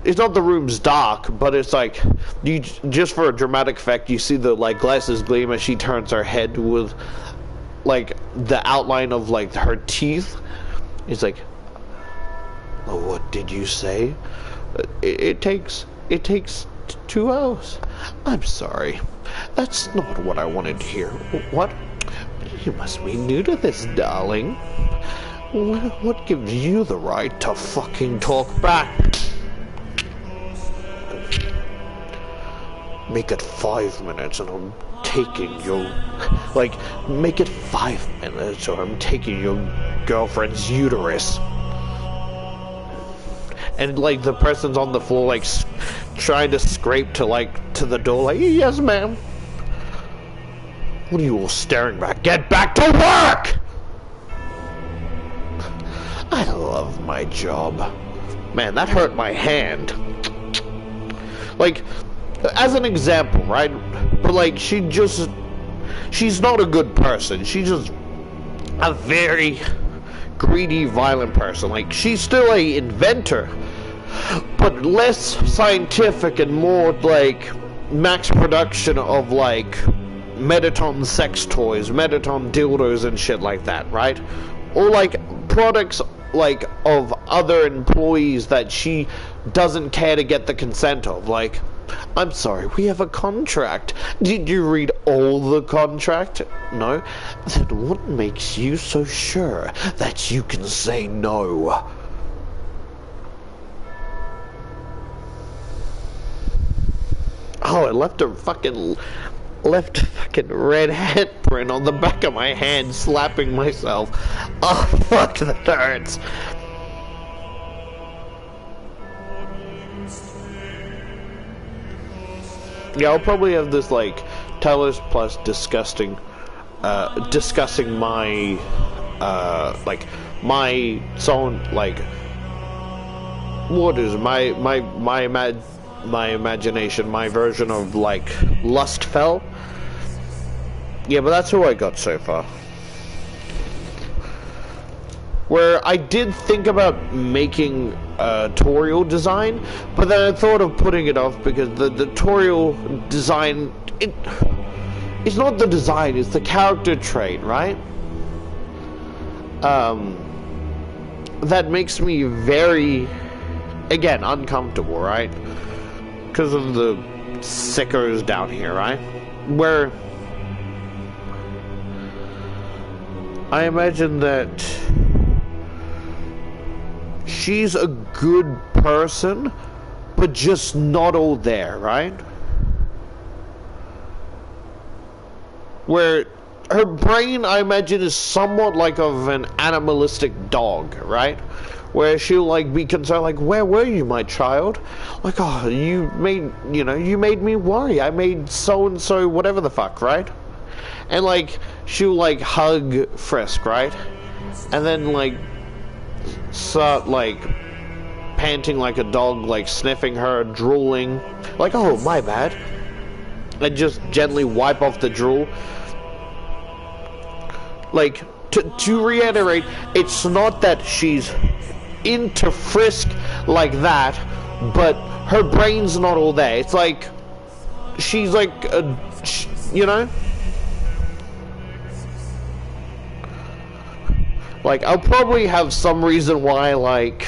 it's not the room's dark, but it's like you just for a dramatic effect you see the like glasses gleam as she turns her head with like the outline of like her teeth. It's like, oh, what did you say? It takes 2 hours. I'm sorry, that's not what I wanted to hear. What? You must be new to this, darling. What gives you the right to fucking talk back? Make it 5 minutes and I'm taking your... Like, make it 5 minutes or I'm taking your girlfriend's uterus. And, like, the person's on the floor, like, trying to scrape to, like, to the door, like, yes, ma'am. What are you all staring back? Get back to work! I love my job. Man, that hurt my hand. Like... As an example, right? But like, she's not a good person. She's just a very greedy, violent person. Like, she's still an inventor, but less scientific and more like max production of like Metaton sex toys, Metaton dildos and shit like that, right? Or like products like of other employees that she doesn't care to get the consent of. Like, I'm sorry, we have a contract. Did you read all the contract? No? Then what makes you so sure that you can say no? Oh, I left a fucking red handprint on the back of my hand, slapping myself. Oh, fuck, that hurts. Yeah, I'll probably have this, like, Talos plus discussing my, like, my song, like, what is my imagination, my version of, like, lustfell. Yeah, but that's who I got so far. Where I did think about making a tutorial design, but then I thought of putting it off because the tutorial design, it's not the design, it's the character trait, right? That makes me very, again, uncomfortable, right? Because of the sickos down here, right? Where I imagine that she's a good person, but just not all there, right? Where her brain, I imagine, is somewhat like of an animalistic dog, right? Where she'll, like, be concerned, like, where were you, my child? Like, oh, you made me worry. I made so-and-so whatever the fuck, right? And, like, she'll, like, hug Frisk, right? And then, like, start, like, panting like a dog, like, sniffing her, drooling. Like, oh, my bad. And just gently wipe off the drool. Like, to reiterate, it's not that she's into Frisk like that, but her brain's not all there. It's like, she's like, you know? Like, I'll probably have some reason why, like,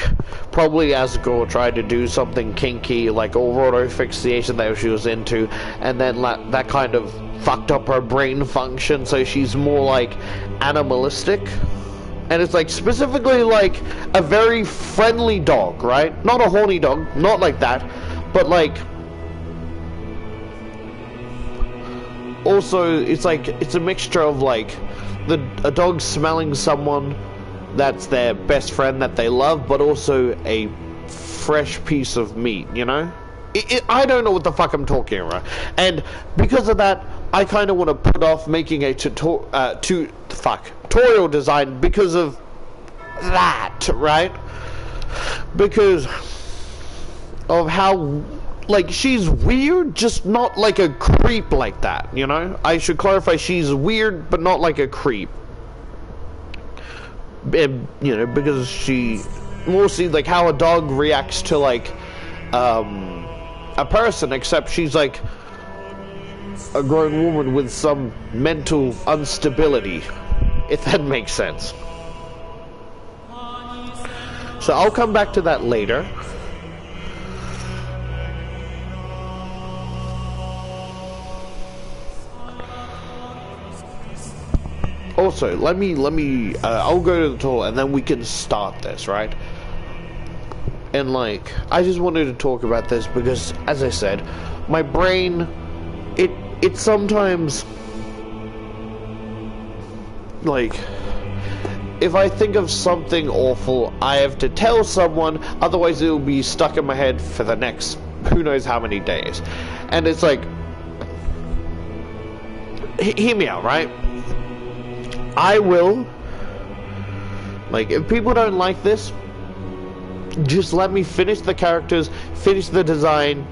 probably Asgore tried to do something kinky, like auto fixation that she was into, and then that kind of fucked up her brain function, so she's more, like, animalistic. And it's, like, specifically, like, a very friendly dog, right? Not a horny dog, not like that, but, like, also, it's, like, it's a mixture of, like, a dog smelling someone that's their best friend that they love, but also a fresh piece of meat, you know? I don't know what the fuck I'm talking about. And because of that, I kind of want to put off making a tutorial design because of that, right? Because of how, like, she's weird, just not like a creep like that, you know? I should clarify, she's weird, but not like a creep. And, you know, because she, we'll see, like, how a dog reacts to, like, a person, except she's, like, a grown woman with some mental instability, if that makes sense. So I'll come back to that later. Also, let me I'll go to the toilet and then we can start this, right? And like, I just wanted to talk about this because, as I said, my brain, it sometimes, like, if I think of something awful, I have to tell someone, otherwise it will be stuck in my head for the next who knows how many days. And it's like, hear me out, right? I will, like, if people don't like this, just let me finish the characters, finish the design,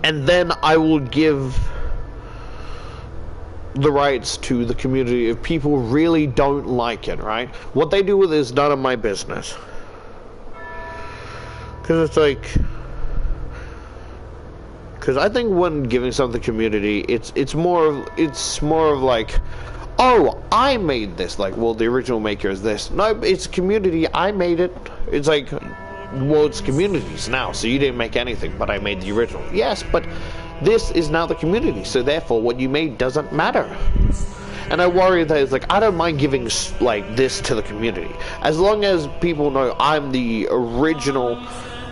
and then I will give the rights to the community if people really don't like it, right? What they do with it is none of my business. Because it's like, because I think when giving something to the community, it's more of like, oh, I made this. Like, well, the original maker is this. No, it's community. I made it. It's like, well, it's communities now, so you didn't make anything, but I made the original. Yes, but this is now the community, so therefore what you made doesn't matter. And I worry that it's like, I don't mind giving like this to the community, as long as people know I'm the original.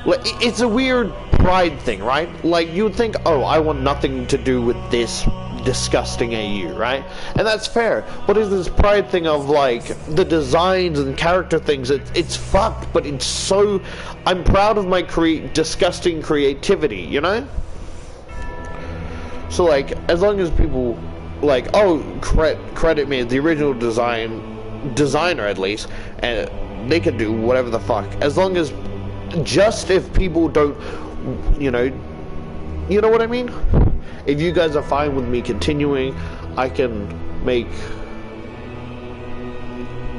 Like, it's a weird pride thing, right? Like, you would think, oh, I want nothing to do with this disgusting AU, right? And that's fair, but it's this pride thing of like the designs and character things. It's fucked, but it's so, I'm proud of my disgusting creativity, you know? So like, as long as people like, oh, credit me as the original designer at least, and they can do whatever the fuck, as long as, just if people don't, you know what I mean? If you guys are fine with me continuing, I can make,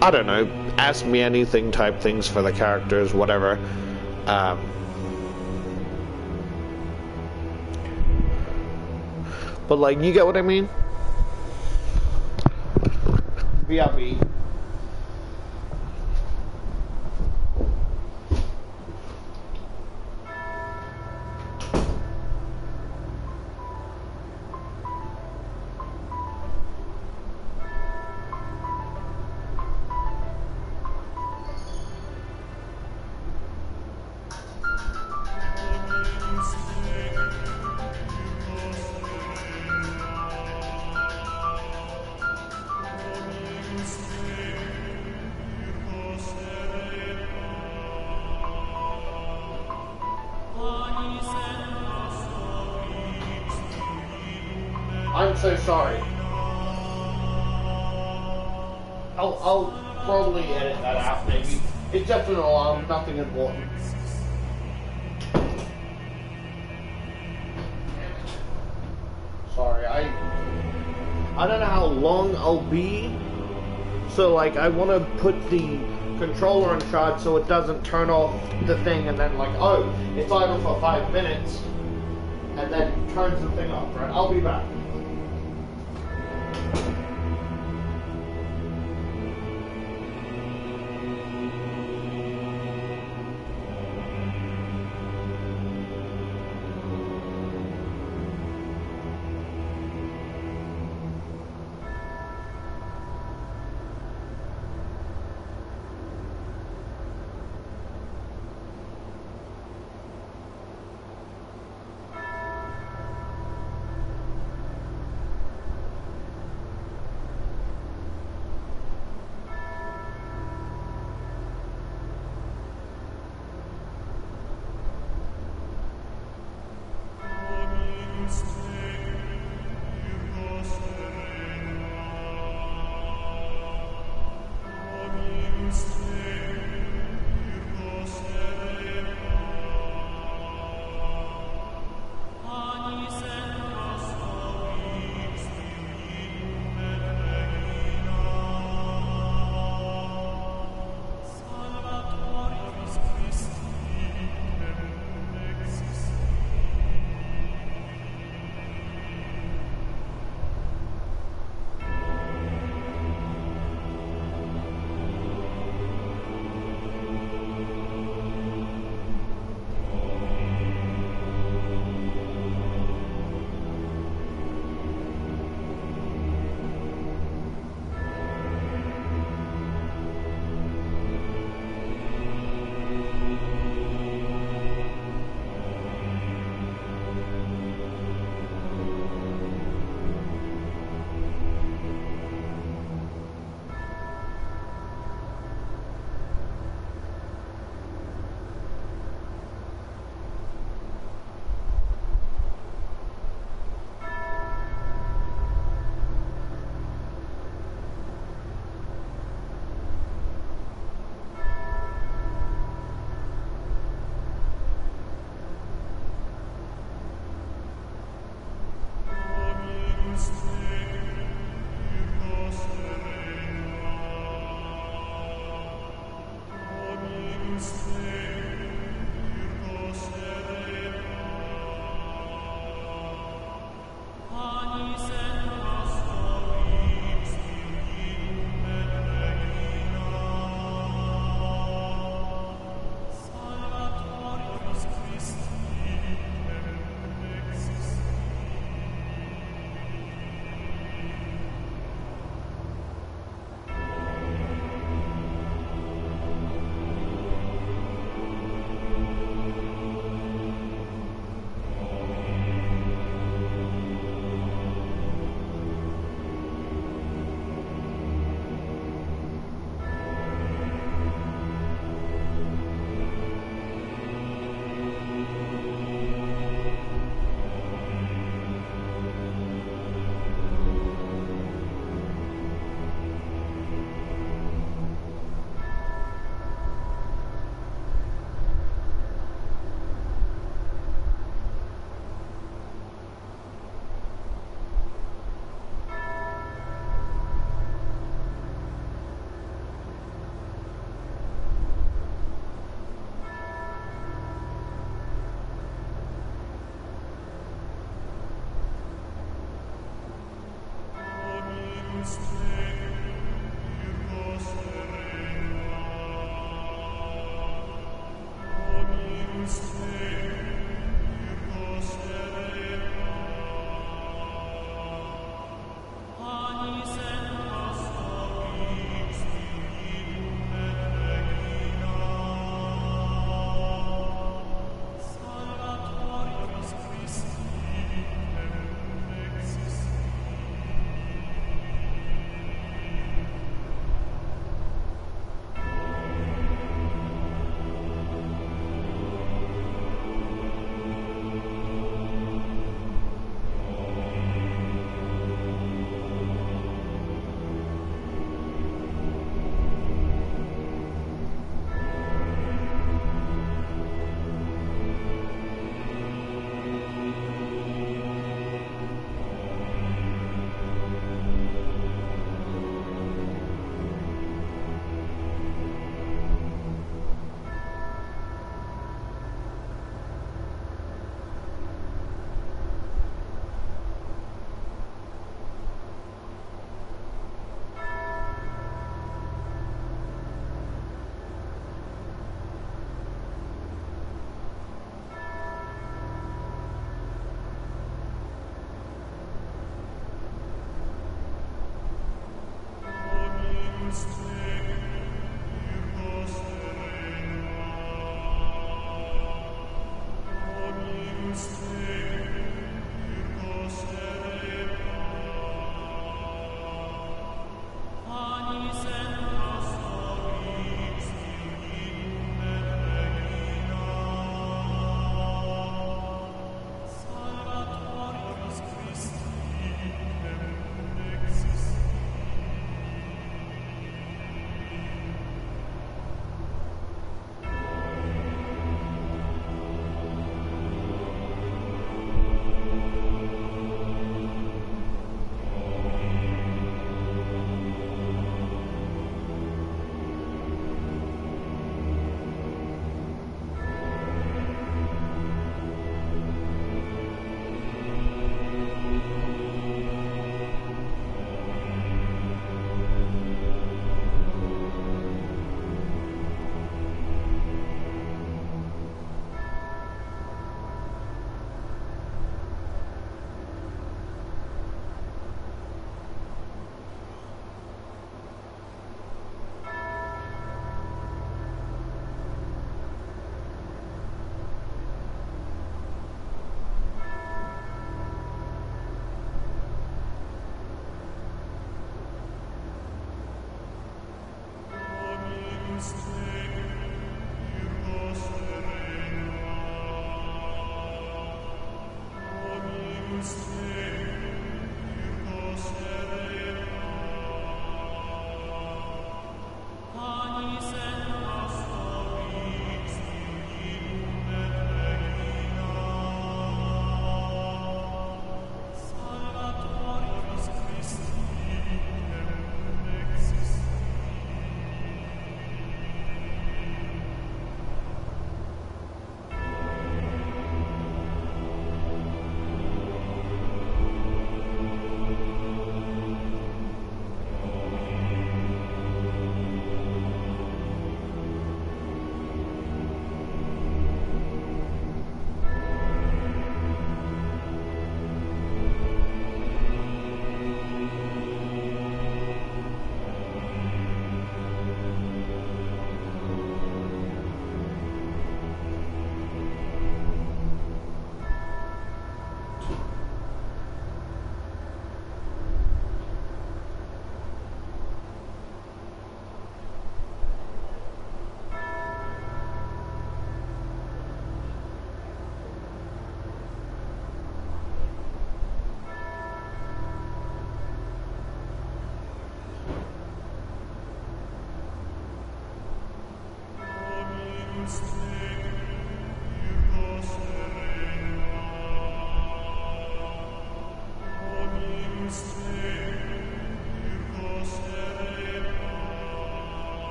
I don't know, ask me anything type things for the characters, whatever. But like, you get what I mean? BRB. I'm so sorry. I'll probably edit that out, maybe. It's just an alarm, nothing important. Sorry, I don't know how long I'll be, so like, I want to put the controller in charge so it doesn't turn off the thing and then like, oh, it's idle for 5 minutes, and then turns the thing off, right? I'll be back.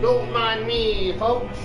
Don't mind me, folks.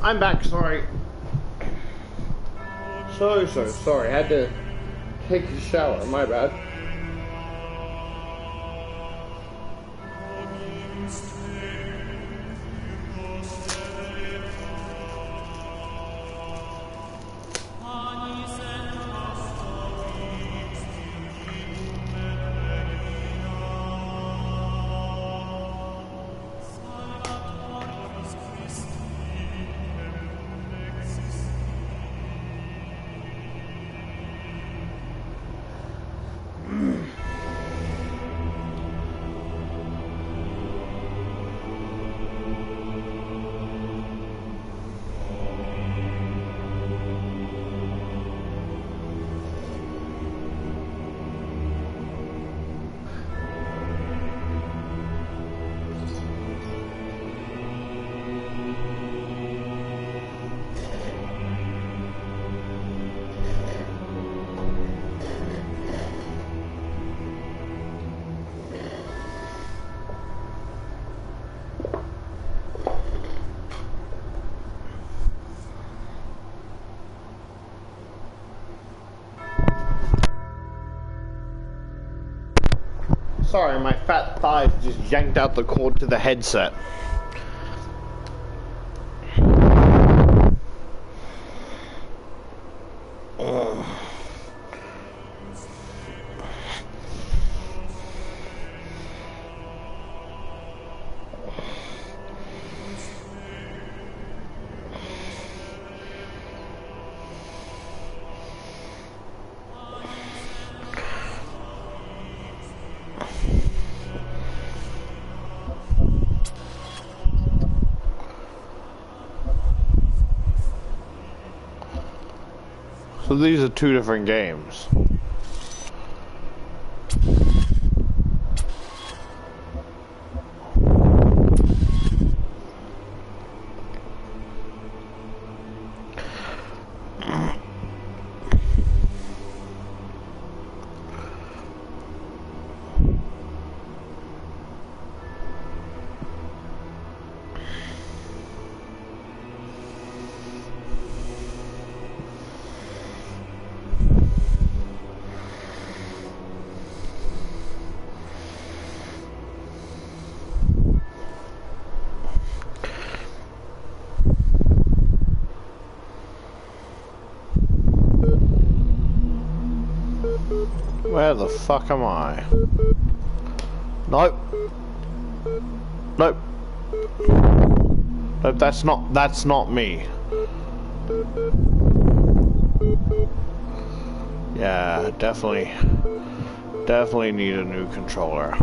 I'm back, sorry. So sorry. I had to take a shower, my bad. Sorry, my fat thighs just yanked out the cord to the headset. So these are two different games. Where the fuck am I? Nope. Nope. Nope, that's not me. Yeah, definitely need a new controller.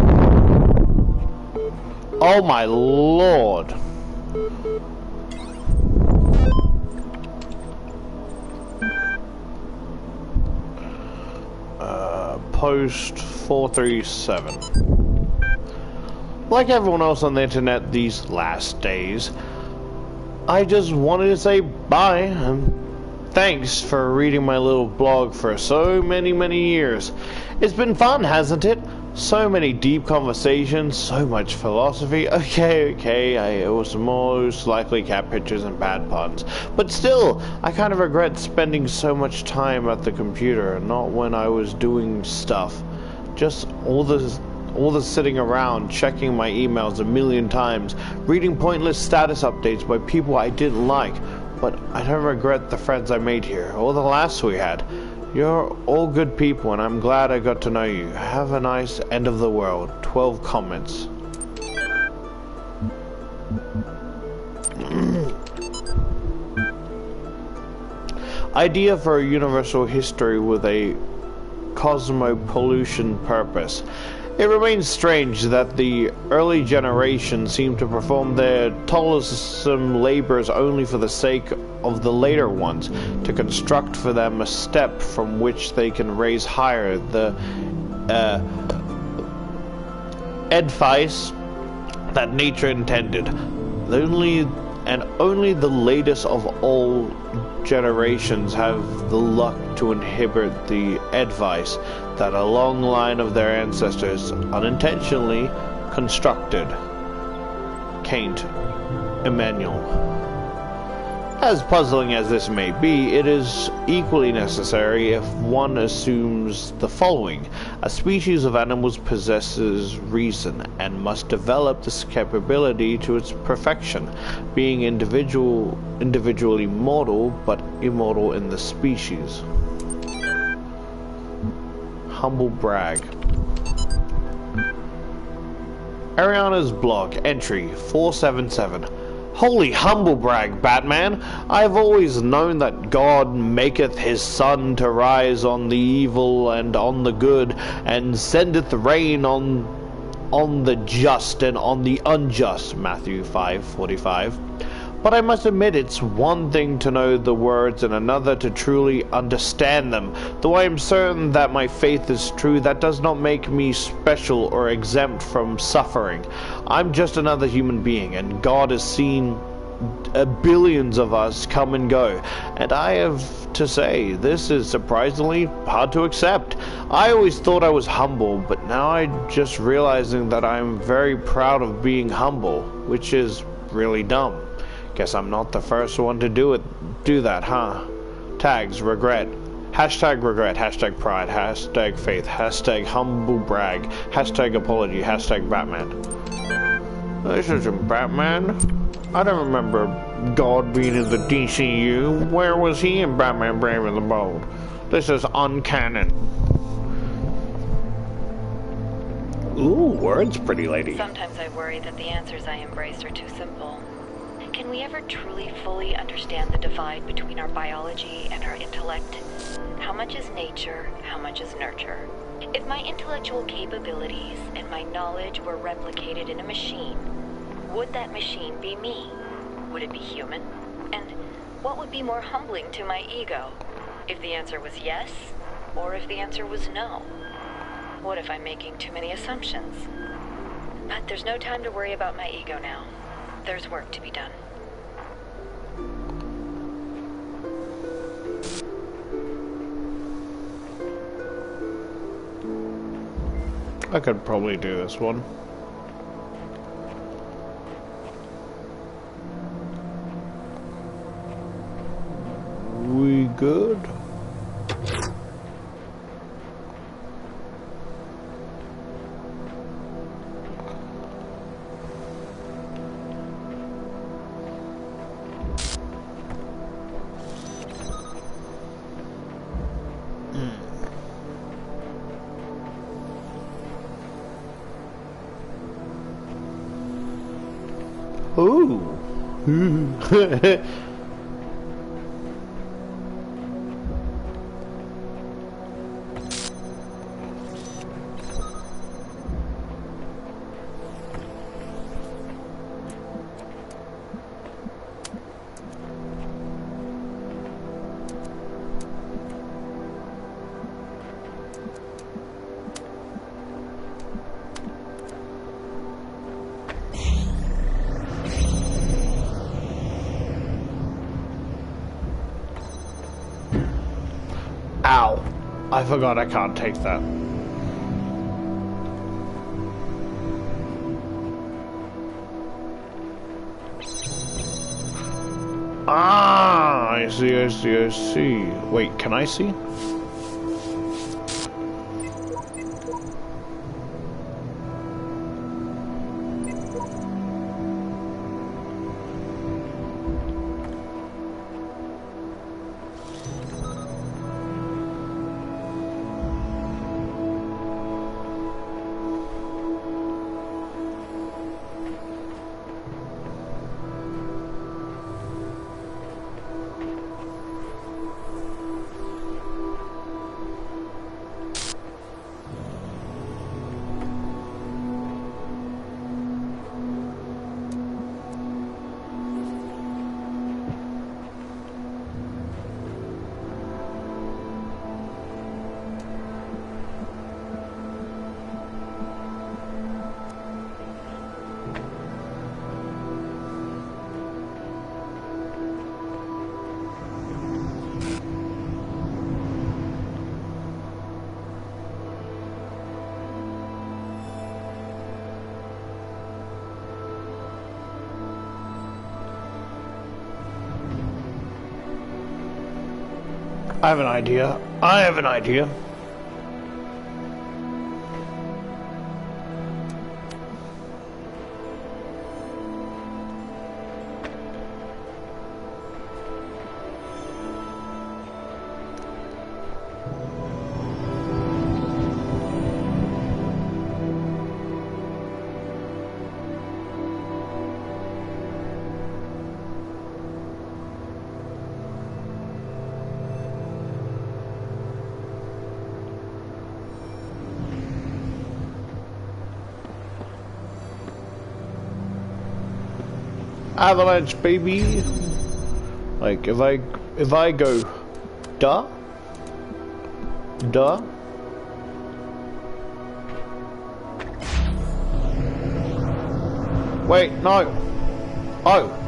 Oh my lord. Post 437. Like everyone else on the internet these last days, I just wanted to say bye and thanks for reading my little blog for so many years. It's been fun, hasn't it? So many deep conversations, so much philosophy. Okay, it was most likely cat pictures and bad puns. But still, I kind of regret spending so much time at the computer, not when I was doing stuff. Just all the sitting around, checking my emails a million times, reading pointless status updates by people I didn't like. But I don't regret the friends I made here, or the laughs we had. You're all good people, and I'm glad I got to know you. Have a nice end of the world. 12 comments. Idea for a universal history with a cosmopollution purpose. It remains strange that the early generations seem to perform their toilsome labors only for the sake of the later ones, to construct for them a step from which they can raise higher the edifice that nature intended. Only the latest of all generations have the luck to inherit the edifice that a long line of their ancestors unintentionally constructed. Caint Emmanuel. As puzzling as this may be, it is equally necessary if one assumes the following. A species of animals possesses reason and must develop this capability to its perfection, being individually mortal but immortal in the species. Humble brag. Ariana's blog, entry 477. Holy humble brag, Batman! I have always known that God maketh his sun to rise on the evil and on the good, and sendeth rain on the just and on the unjust, Matthew 5:45. But I must admit it's one thing to know the words and another to truly understand them. Though I am certain that my faith is true, that does not make me special or exempt from suffering. I'm just another human being, and God has seen billions of us come and go, and I have to say, this is surprisingly hard to accept. I always thought I was humble, but now I'm just realizing that I'm very proud of being humble, which is really dumb. Guess I'm not the first one to do that, huh? Tags, regret. Hashtag regret, hashtag pride, hashtag faith, hashtag humble brag, hashtag apology, hashtag Batman. This isn't Batman. I don't remember God being in the DCU. Where was he in Batman Brave and the Bold? This is uncanon. Ooh, words, pretty lady. Sometimes I worry that the answers I embrace are too simple. Can we ever truly fully understand the divide between our biology and our intellect? How much is nature? How much is nurture? If my intellectual capabilities and my knowledge were replicated in a machine, would that machine be me? Would it be human? And what would be more humbling to my ego? If the answer was yes, or if the answer was no? What if I'm making too many assumptions? But there's no time to worry about my ego now. There's work to be done. I could probably do this one. We good? Ooh. Ow. I forgot I can't take that. Ah, I see. Wait, can I see? I have an idea. I have an idea. Avalanche, baby. Like if I go, duh. Wait, no. Oh.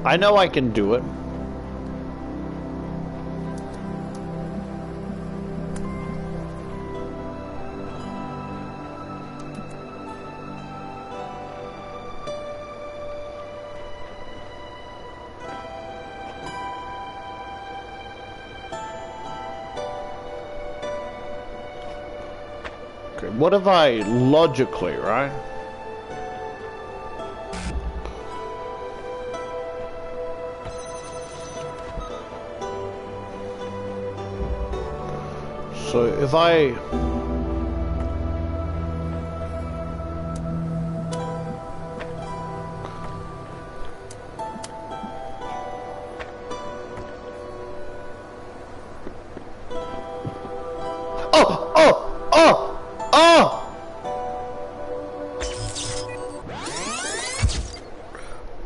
I know I can do it. Okay, what if I logically, right? So if I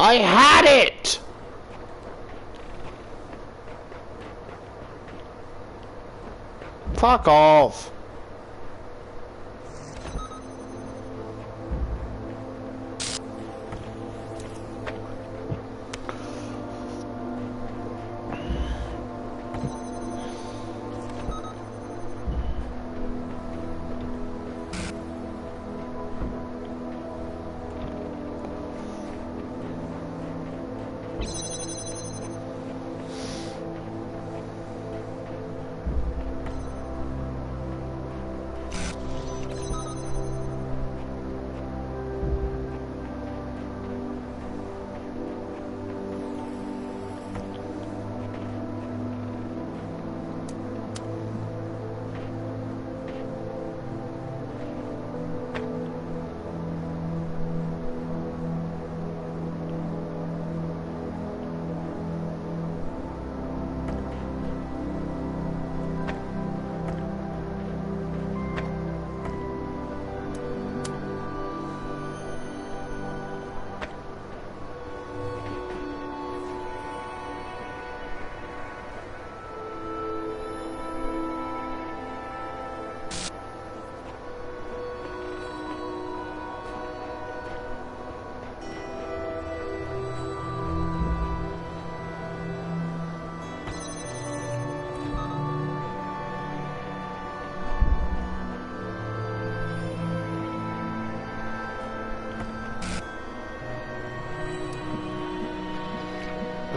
I had it! Fuck off.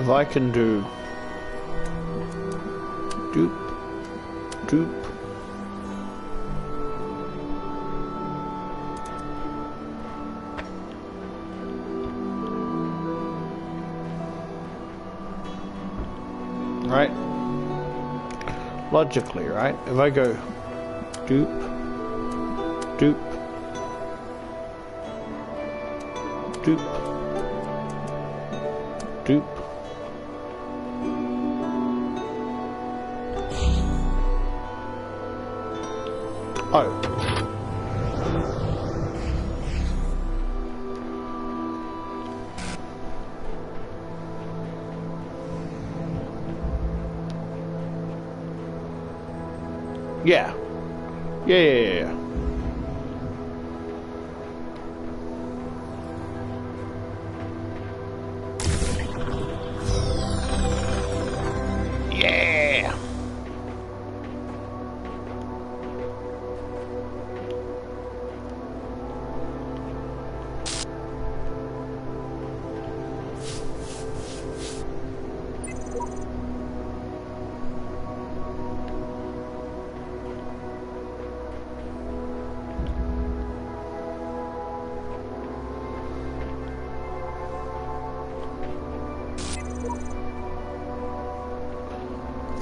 If I can do doop, doop. Right? Logically, right? If I go doop, doop, doop, doop. Oh. Yeah. Yeah. Yeah.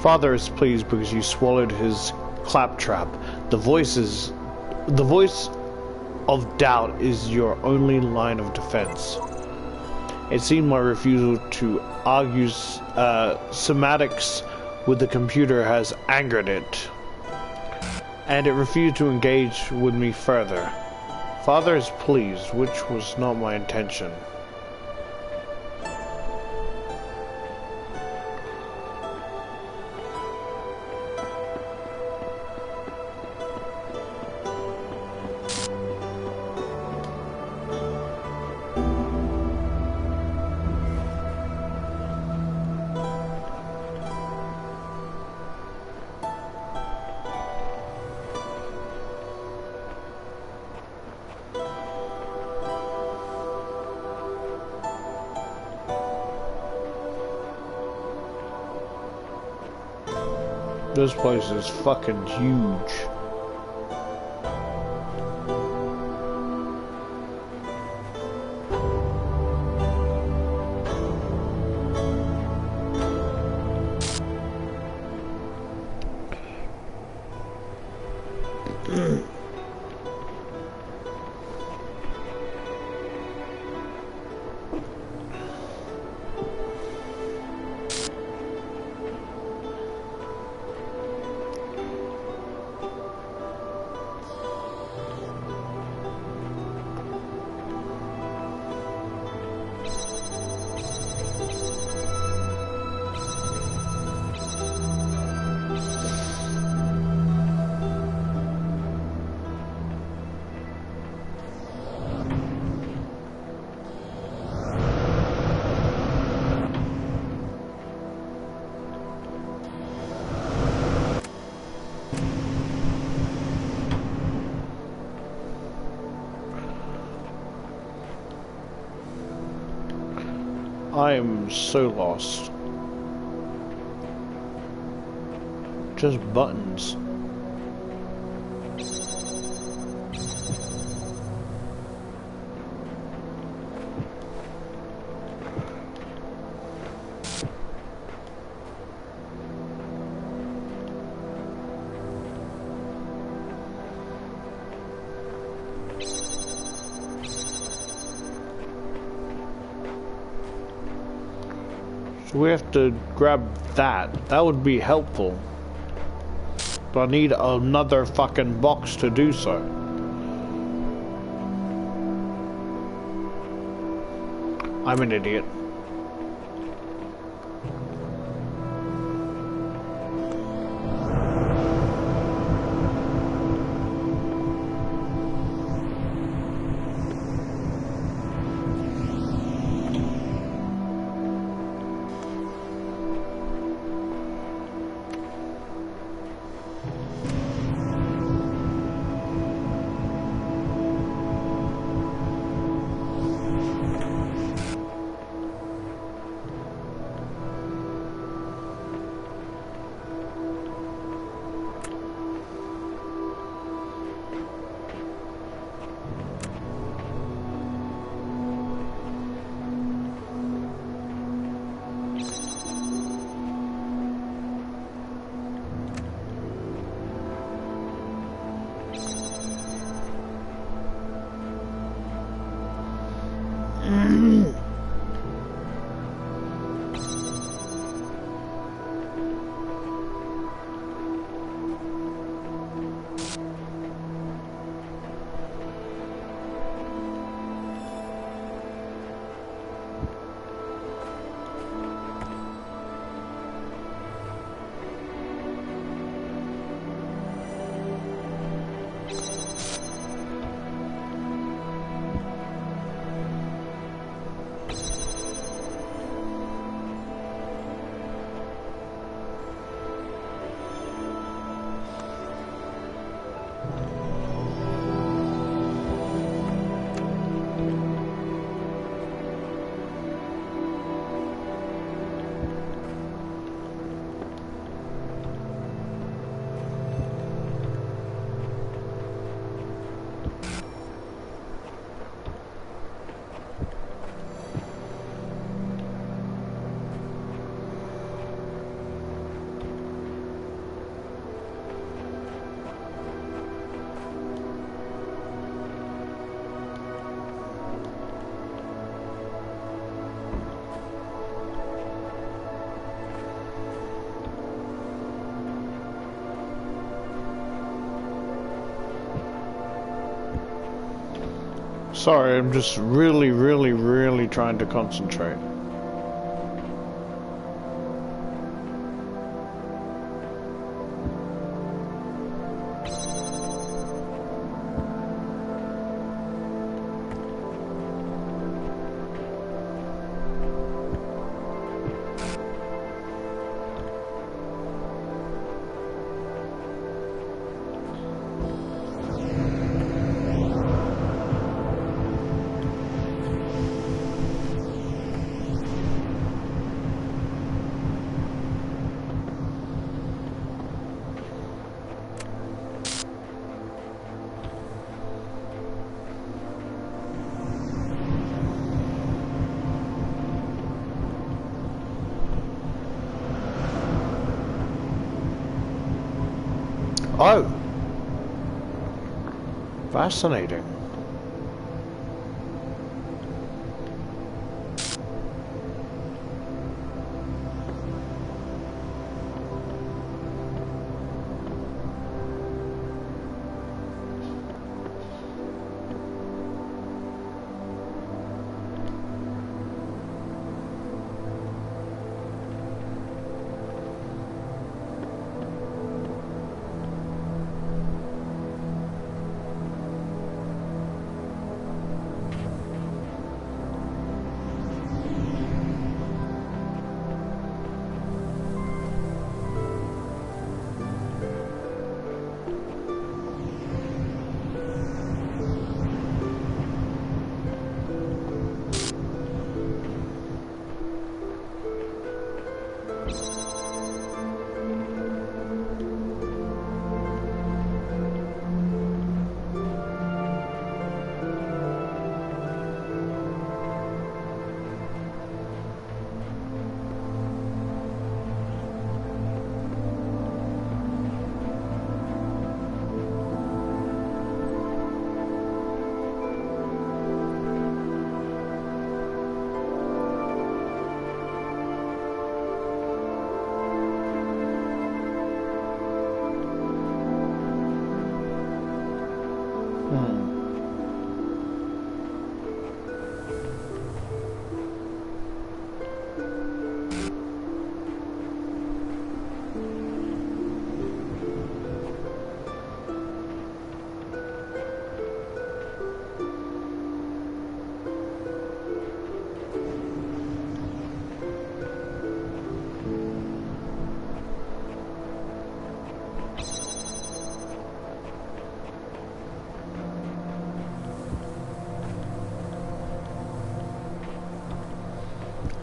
Father is pleased because you swallowed his claptrap. The voice of doubt is your only line of defense. It seemed my refusal to argue semantics with the computer has angered it, and it refused to engage with me further. Father is pleased, which was not my intention. This place is fucking huge. I am so lost. Just buttons. So we have to grab that. That would be helpful. But I need another fucking box to do so. I'm an idiot. Sorry, I'm just really trying to concentrate. Oh! Fascinating.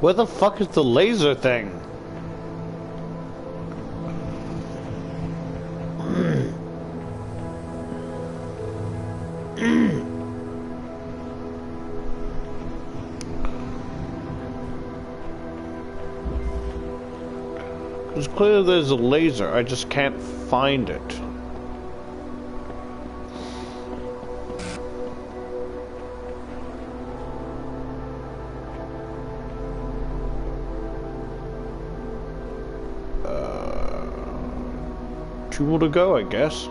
Where the fuck is the laser thing? It's clear there's a laser, I just can't find it. ritual to go, I guess.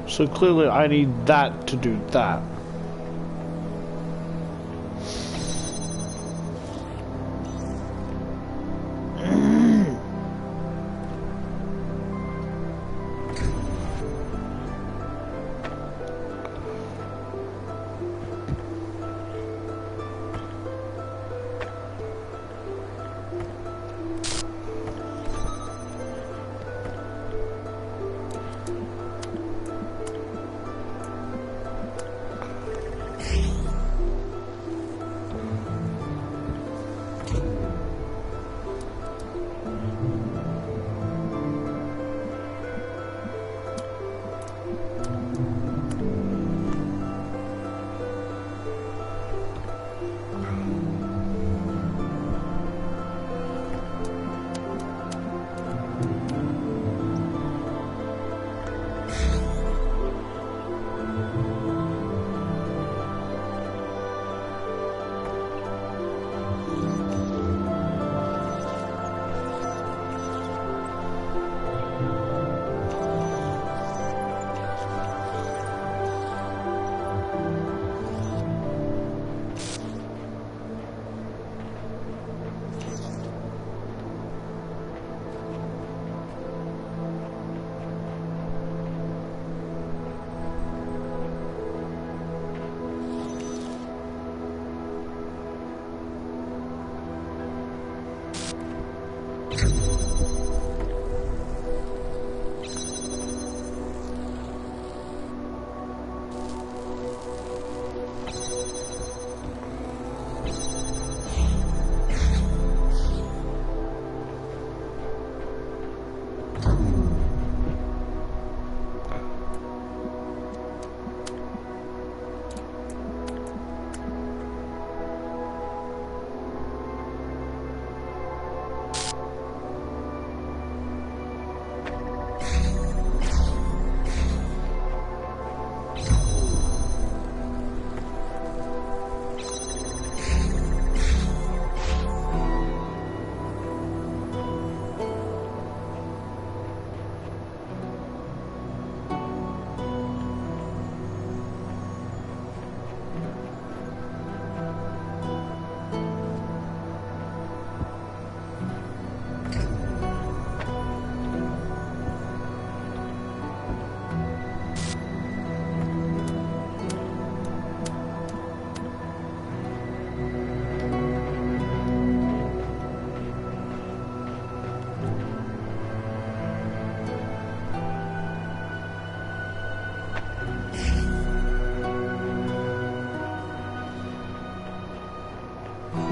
So clearly I need that to do that.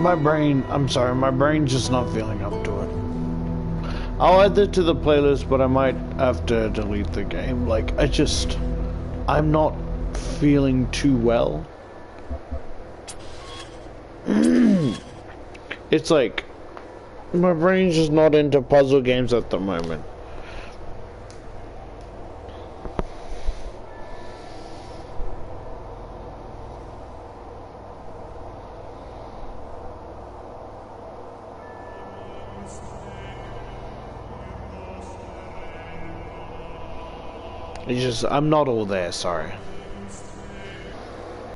My brain's just not feeling up to it. I'll add it to the playlist, but I might have to delete the game. Like, I'm not feeling too well. It's like, my brain's just not into puzzle games at the moment. It's just, I'm not all there, sorry.